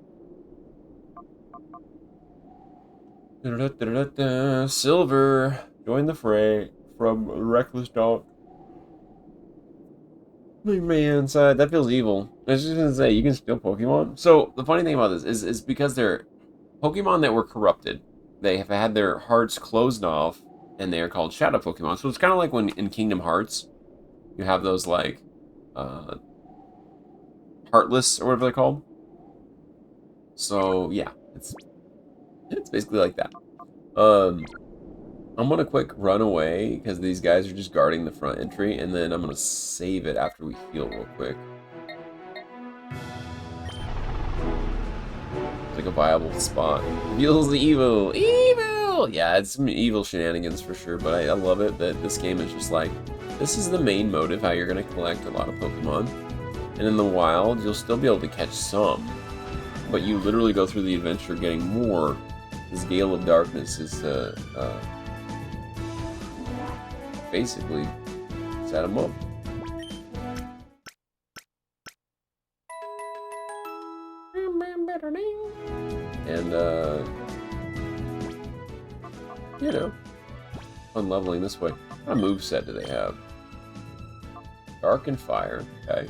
B: Silver, join the fray from Reckless Dog. Man, side, that feels evil. I was just gonna say, you can steal Pokemon. So, the funny thing about this is because they're Pokemon that were corrupted. They have had their hearts closed off, and they are called Shadow Pokemon. So it's kind of like when in Kingdom Hearts, you have those, like, Heartless, or whatever they're called. So, yeah, it's basically like that. I'm gonna quick run away, because these guys are just guarding the front entry, and then I'm gonna save it after we heal real quick. It's like a viable spot. Feels evil! Evil! Yeah, it's some evil shenanigans for sure, but I love it that this game is just like, this is the main motive, how you're gonna collect a lot of Pokemon. And in the wild, you'll still be able to catch some, but you literally go through the adventure getting more. This Gale of Darkness is basically set them up. And you know, unleveling this way. What kind of moveset do they have? Dark and Fire, okay.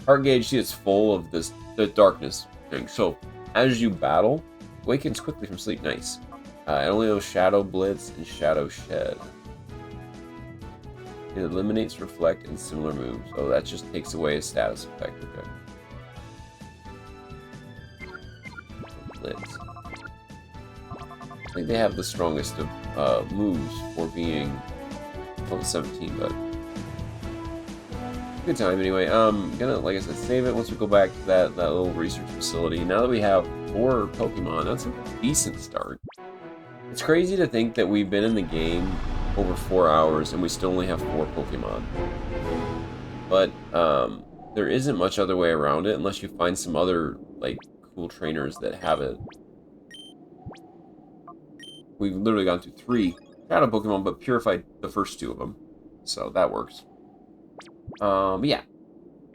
A: Heart gauge, see, it's full of the darkness thing. So as you battle, awakens quickly from sleep. Nice. It only knows Shadow Blitz and Shadow Shed. It eliminates Reflect and similar moves. Oh, that just takes away a status effect. Okay. Blitz. I think they have the strongest of moves for being level 17, but good time anyway. Gonna, like I said, save it once we go back to that little research facility. Now that we have 4 Pokemon, that's a decent start. It's crazy to think that we've been in the game over 4 hours and we still only have 4 Pokemon. But there isn't much other way around it unless you find some other like cool trainers that have it. We've literally gone through 3 Shadow Pokemon, but purified the first 2 of them, so that works. But yeah,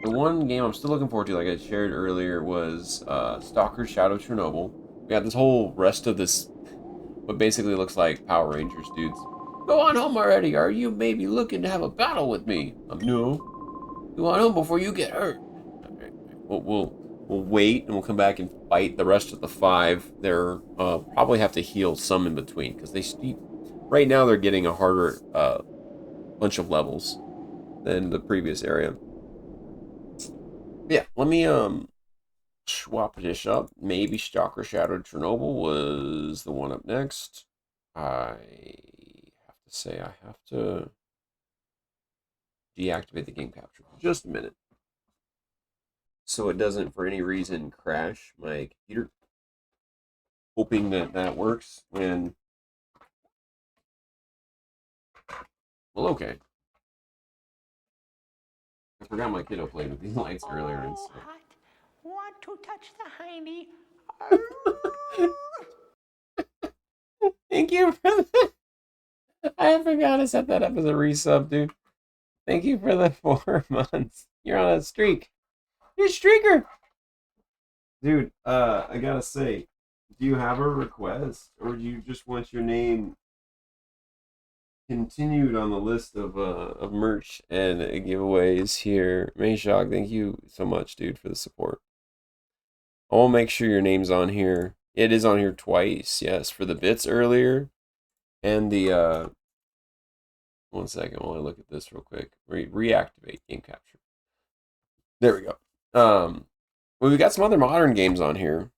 A: the one game I'm still looking forward to, like I shared earlier, was Stalker Shadow Chernobyl. We got this whole rest of this, what basically looks like Power Rangers, dudes.
B: Go on home already. Are you maybe looking to have a battle with me?
A: No.
B: Go on home before you get hurt.
A: We'll wait and we'll come back and fight the rest of the 5. They're probably have to heal some in between because right now they're getting a harder bunch of levels than the previous area. Yeah, let me swap this up. Maybe Stalker Shadow Chernobyl was the one up next. I have to say I have to deactivate the game capture for just a minute, so it doesn't for any reason crash my computer. Hoping that works when... Well, okay. I forgot my kiddo played with these lights earlier and stuff.
D: Hot. Want to touch the hiney?
A: Thank you for that. I forgot to set that up as a resub, dude. Thank you for the 4 months. You're on a streak. You're a streaker. Dude, I gotta say, do you have a request, or do you just want your name continued on the list of merch and giveaways here? Mayshock, thank you so much, dude, for the support. I will make sure your name's on here. It is on here twice, yes, for the bits earlier, and the 1 second while I look at this real quick. Reactivate game capture. There we go. Well, we got some other modern games on here.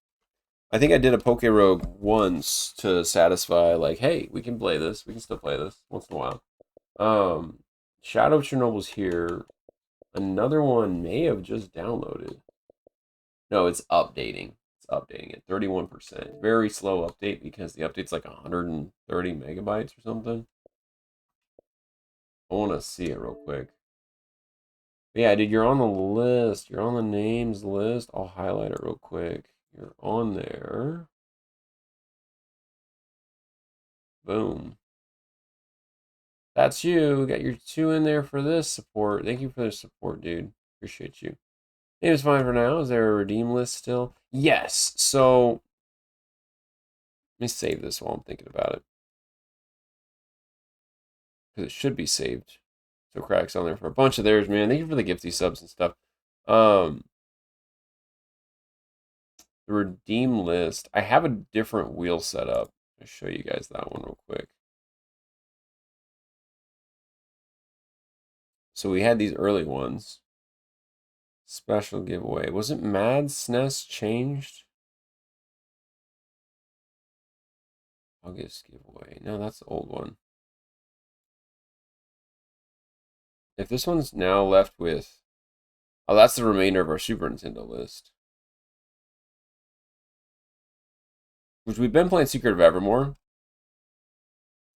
A: I think I did a Poke Rogue once to satisfy, like, hey, we can play this. We can still play this once in a while. Shadow Chernobyl's here. Another one may have just downloaded. No, it's updating. It's updating at 31%. Very slow update because the update's like 130 megabytes or something. I want to see it real quick. But yeah, dude, you're on the list. You're on the names list. I'll highlight it real quick. You're on there. Boom. That's you. Got your 2 in there for this support. Thank you for the support, dude. Appreciate you. It was fine for now. Is there a redeem list still? Yes. So let me save this while I'm thinking about it, because it should be saved. So Crack's on there for a bunch of theirs, man. Thank you for the gifty subs and stuff. The redeem list. I have a different wheel set up. I'll show you guys that one real quick. So we had these early ones. Special giveaway. Wasn't Mad SNES changed? August giveaway. No, that's the old one. If this one's now left with... Oh, that's the remainder of our Super Nintendo list. Which we've been playing Secret of Evermore.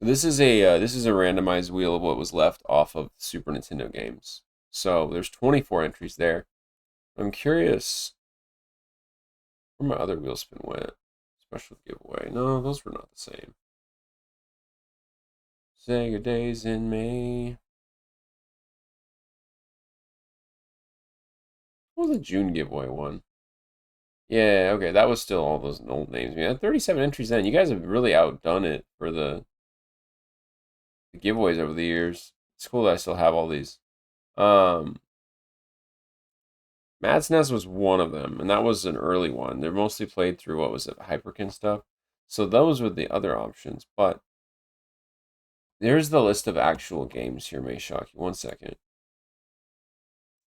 A: This is a randomized wheel of what was left off of Super Nintendo games. So there's 24 entries there. I'm curious where my other wheel spin went. Special giveaway. No, those were not the same. Sega Days in May. What was the June giveaway one? Yeah, okay, that was still all those old names. Man, 37 entries in. You guys have really outdone it for the giveaways over the years. It's cool that I still have all these. Mad's Nest was one of them, and that was an early one. They're mostly played through, what was it, Hyperkin stuff. So those were the other options, but there's the list of actual games here, may shock you. 1 second.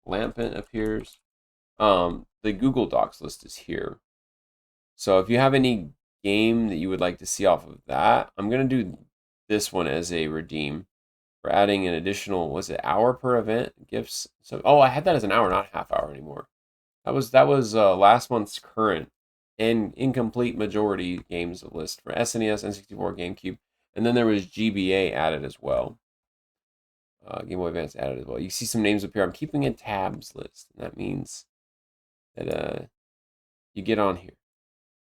A: Lampent appears. The Google Docs list is here. So if you have any game that you would like to see off of that, I'm going to do this one as a redeem. For adding an additional, was it hour per event gifts? So, oh, I had that as an hour, not half hour anymore. That was last month's current and incomplete majority games list for SNES, N64, GameCube, and then there was GBA added as well. Game Boy Advance added as well. You see some names up here. I'm keeping a tabs list, and that means that you get on here.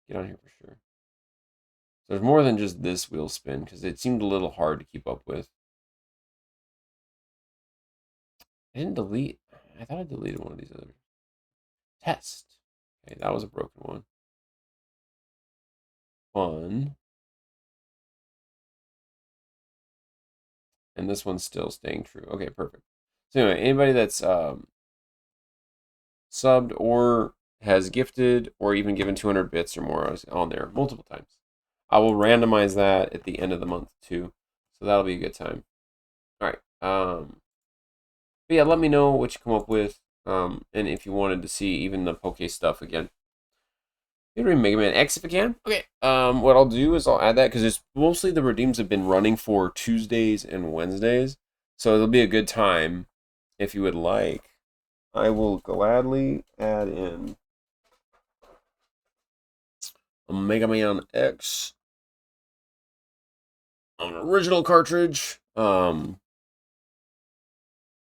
A: Get on here for sure. So there's more than just this wheel spin because it seemed a little hard to keep up with. I didn't delete. I thought I deleted one of these others. Test. Okay, that was a broken one. Fun. And this one's still staying true. Okay, perfect. So anyway, anybody that's subbed or has gifted or even given 200 bits or more on there multiple times, I will randomize that at the end of the month too. So that'll be a good time. All right. But yeah, let me know what you come up with. And if you wanted to see even the Poke stuff again. Get rid of Mega Man X if I can. Okay. What I'll do is I'll add that because it's mostly the redeems have been running for Tuesdays and Wednesdays. So it'll be a good time if you would like. I will gladly add in a Mega Man X on an original cartridge.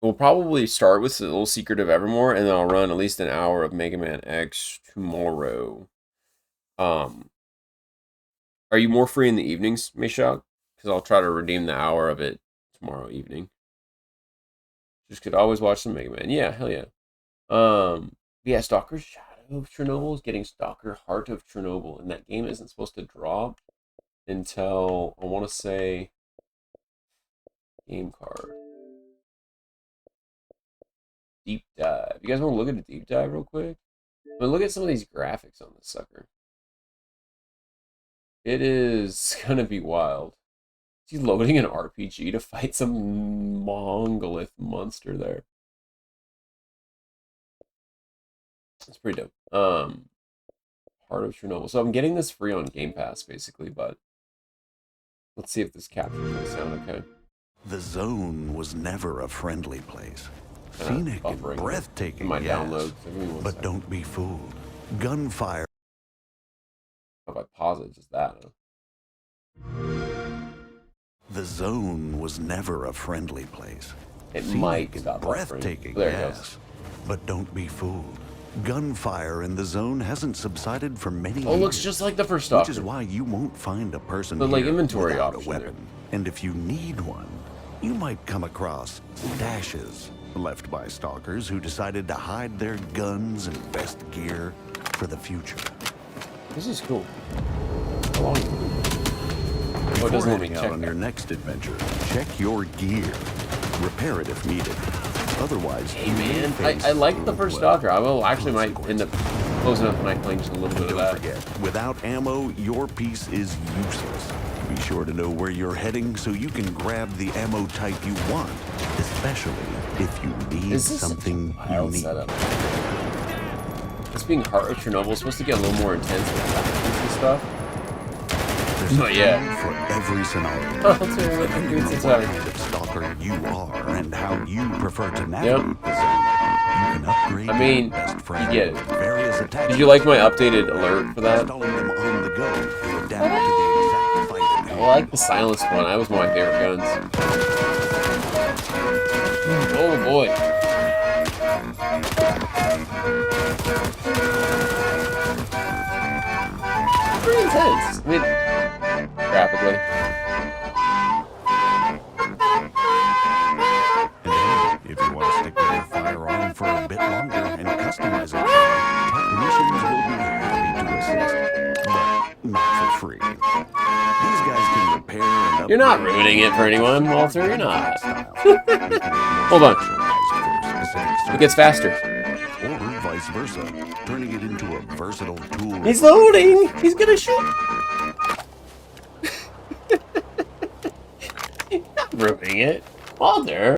A: We'll probably start with a little Secret of Evermore, and then I'll run at least an hour of Mega Man X tomorrow. Are you more free in the evenings, Meshach? Because I'll try to redeem the hour of it tomorrow evening. Just could always watch some Mega Man. Yeah, hell yeah. Yeah, Stalker Shadow of Chernobyl is getting Stalker Heart of Chernobyl, and that game isn't supposed to drop until, I want to say, game card. Deep dive. You guys want to look at a deep dive real quick? I mean, look at some of these graphics on this sucker. It is gonna be wild. Is he loading an RPG to fight some Mongolith monster there? It's pretty dope. Heart of Chernobyl. So I'm getting this free on Game Pass, basically, but let's see if this captures my sound okay.
E: The zone was never a friendly place. Scenic and breathtaking,
A: my
E: yes,
A: download.
E: but
A: Second.
E: don't be fooled. Gunfire.
A: If I pause it, just that.
E: The zone was never a friendly place.
A: It
E: Scenic
A: might
E: and
A: stop
E: breathtaking,
A: there it
E: yes,
A: goes.
E: but don't be fooled. Gunfire in the zone hasn't subsided for many
A: Oh,
E: years.
A: looks just like the first
E: Which
A: Stalker.
E: is why you won't find a person
A: The, like,
E: here
A: inventory
E: without a
A: option
E: weapon. And if you need one, you might come across stashes left by stalkers who decided to hide their guns and best gear for the future.
A: This is cool. How long? Oh, it
E: Before
A: doesn't let me
E: heading out
A: check
E: on
A: that.
E: your next adventure, check your gear. Repair it if needed. Otherwise,
A: Hey man, I like the first Stalker. I will actually might end up closing up tonight playing just a little bit of
E: Don't
A: that.
E: forget, without ammo, your piece is useless. Be sure to know where you're heading so you can grab the ammo type you want, especially if you need
A: This is
E: something
A: such a wild
E: unique.
A: setup. This being Heart of Chernobyl is supposed to get a little more intense with tactics and stuff.
E: There's
A: Not yet.
E: time for every scenario.
A: Oh, it's alright.
E: Depending on
A: It's
E: what
A: alright.
E: kind of stalker you are and how you prefer to navigate the zone, you can upgrade
A: I mean,
E: your best friend
A: you get it.
E: with various attachments.
A: Did you like my updated alert for that?
E: Installing them on the go to adapt to the exact fight at
A: I
E: hand.
A: like the silenced one. That was one of my favorite guns. Oh boy. Pretty intense. I mean, graphically.
E: And hey, if you want to stick with your firearm for a bit longer and customize it, technicians will be happy to assist, but not for free. These guys can repair and upgrade.
A: You're not ruining it for anyone, Walter. You're not.
E: Hold
A: Hold on. It gets faster.
E: Or vice vice versa, turning it into a versatile tool.
A: He's loading! He's gonna shoot!
B: Not ruining it. Walter!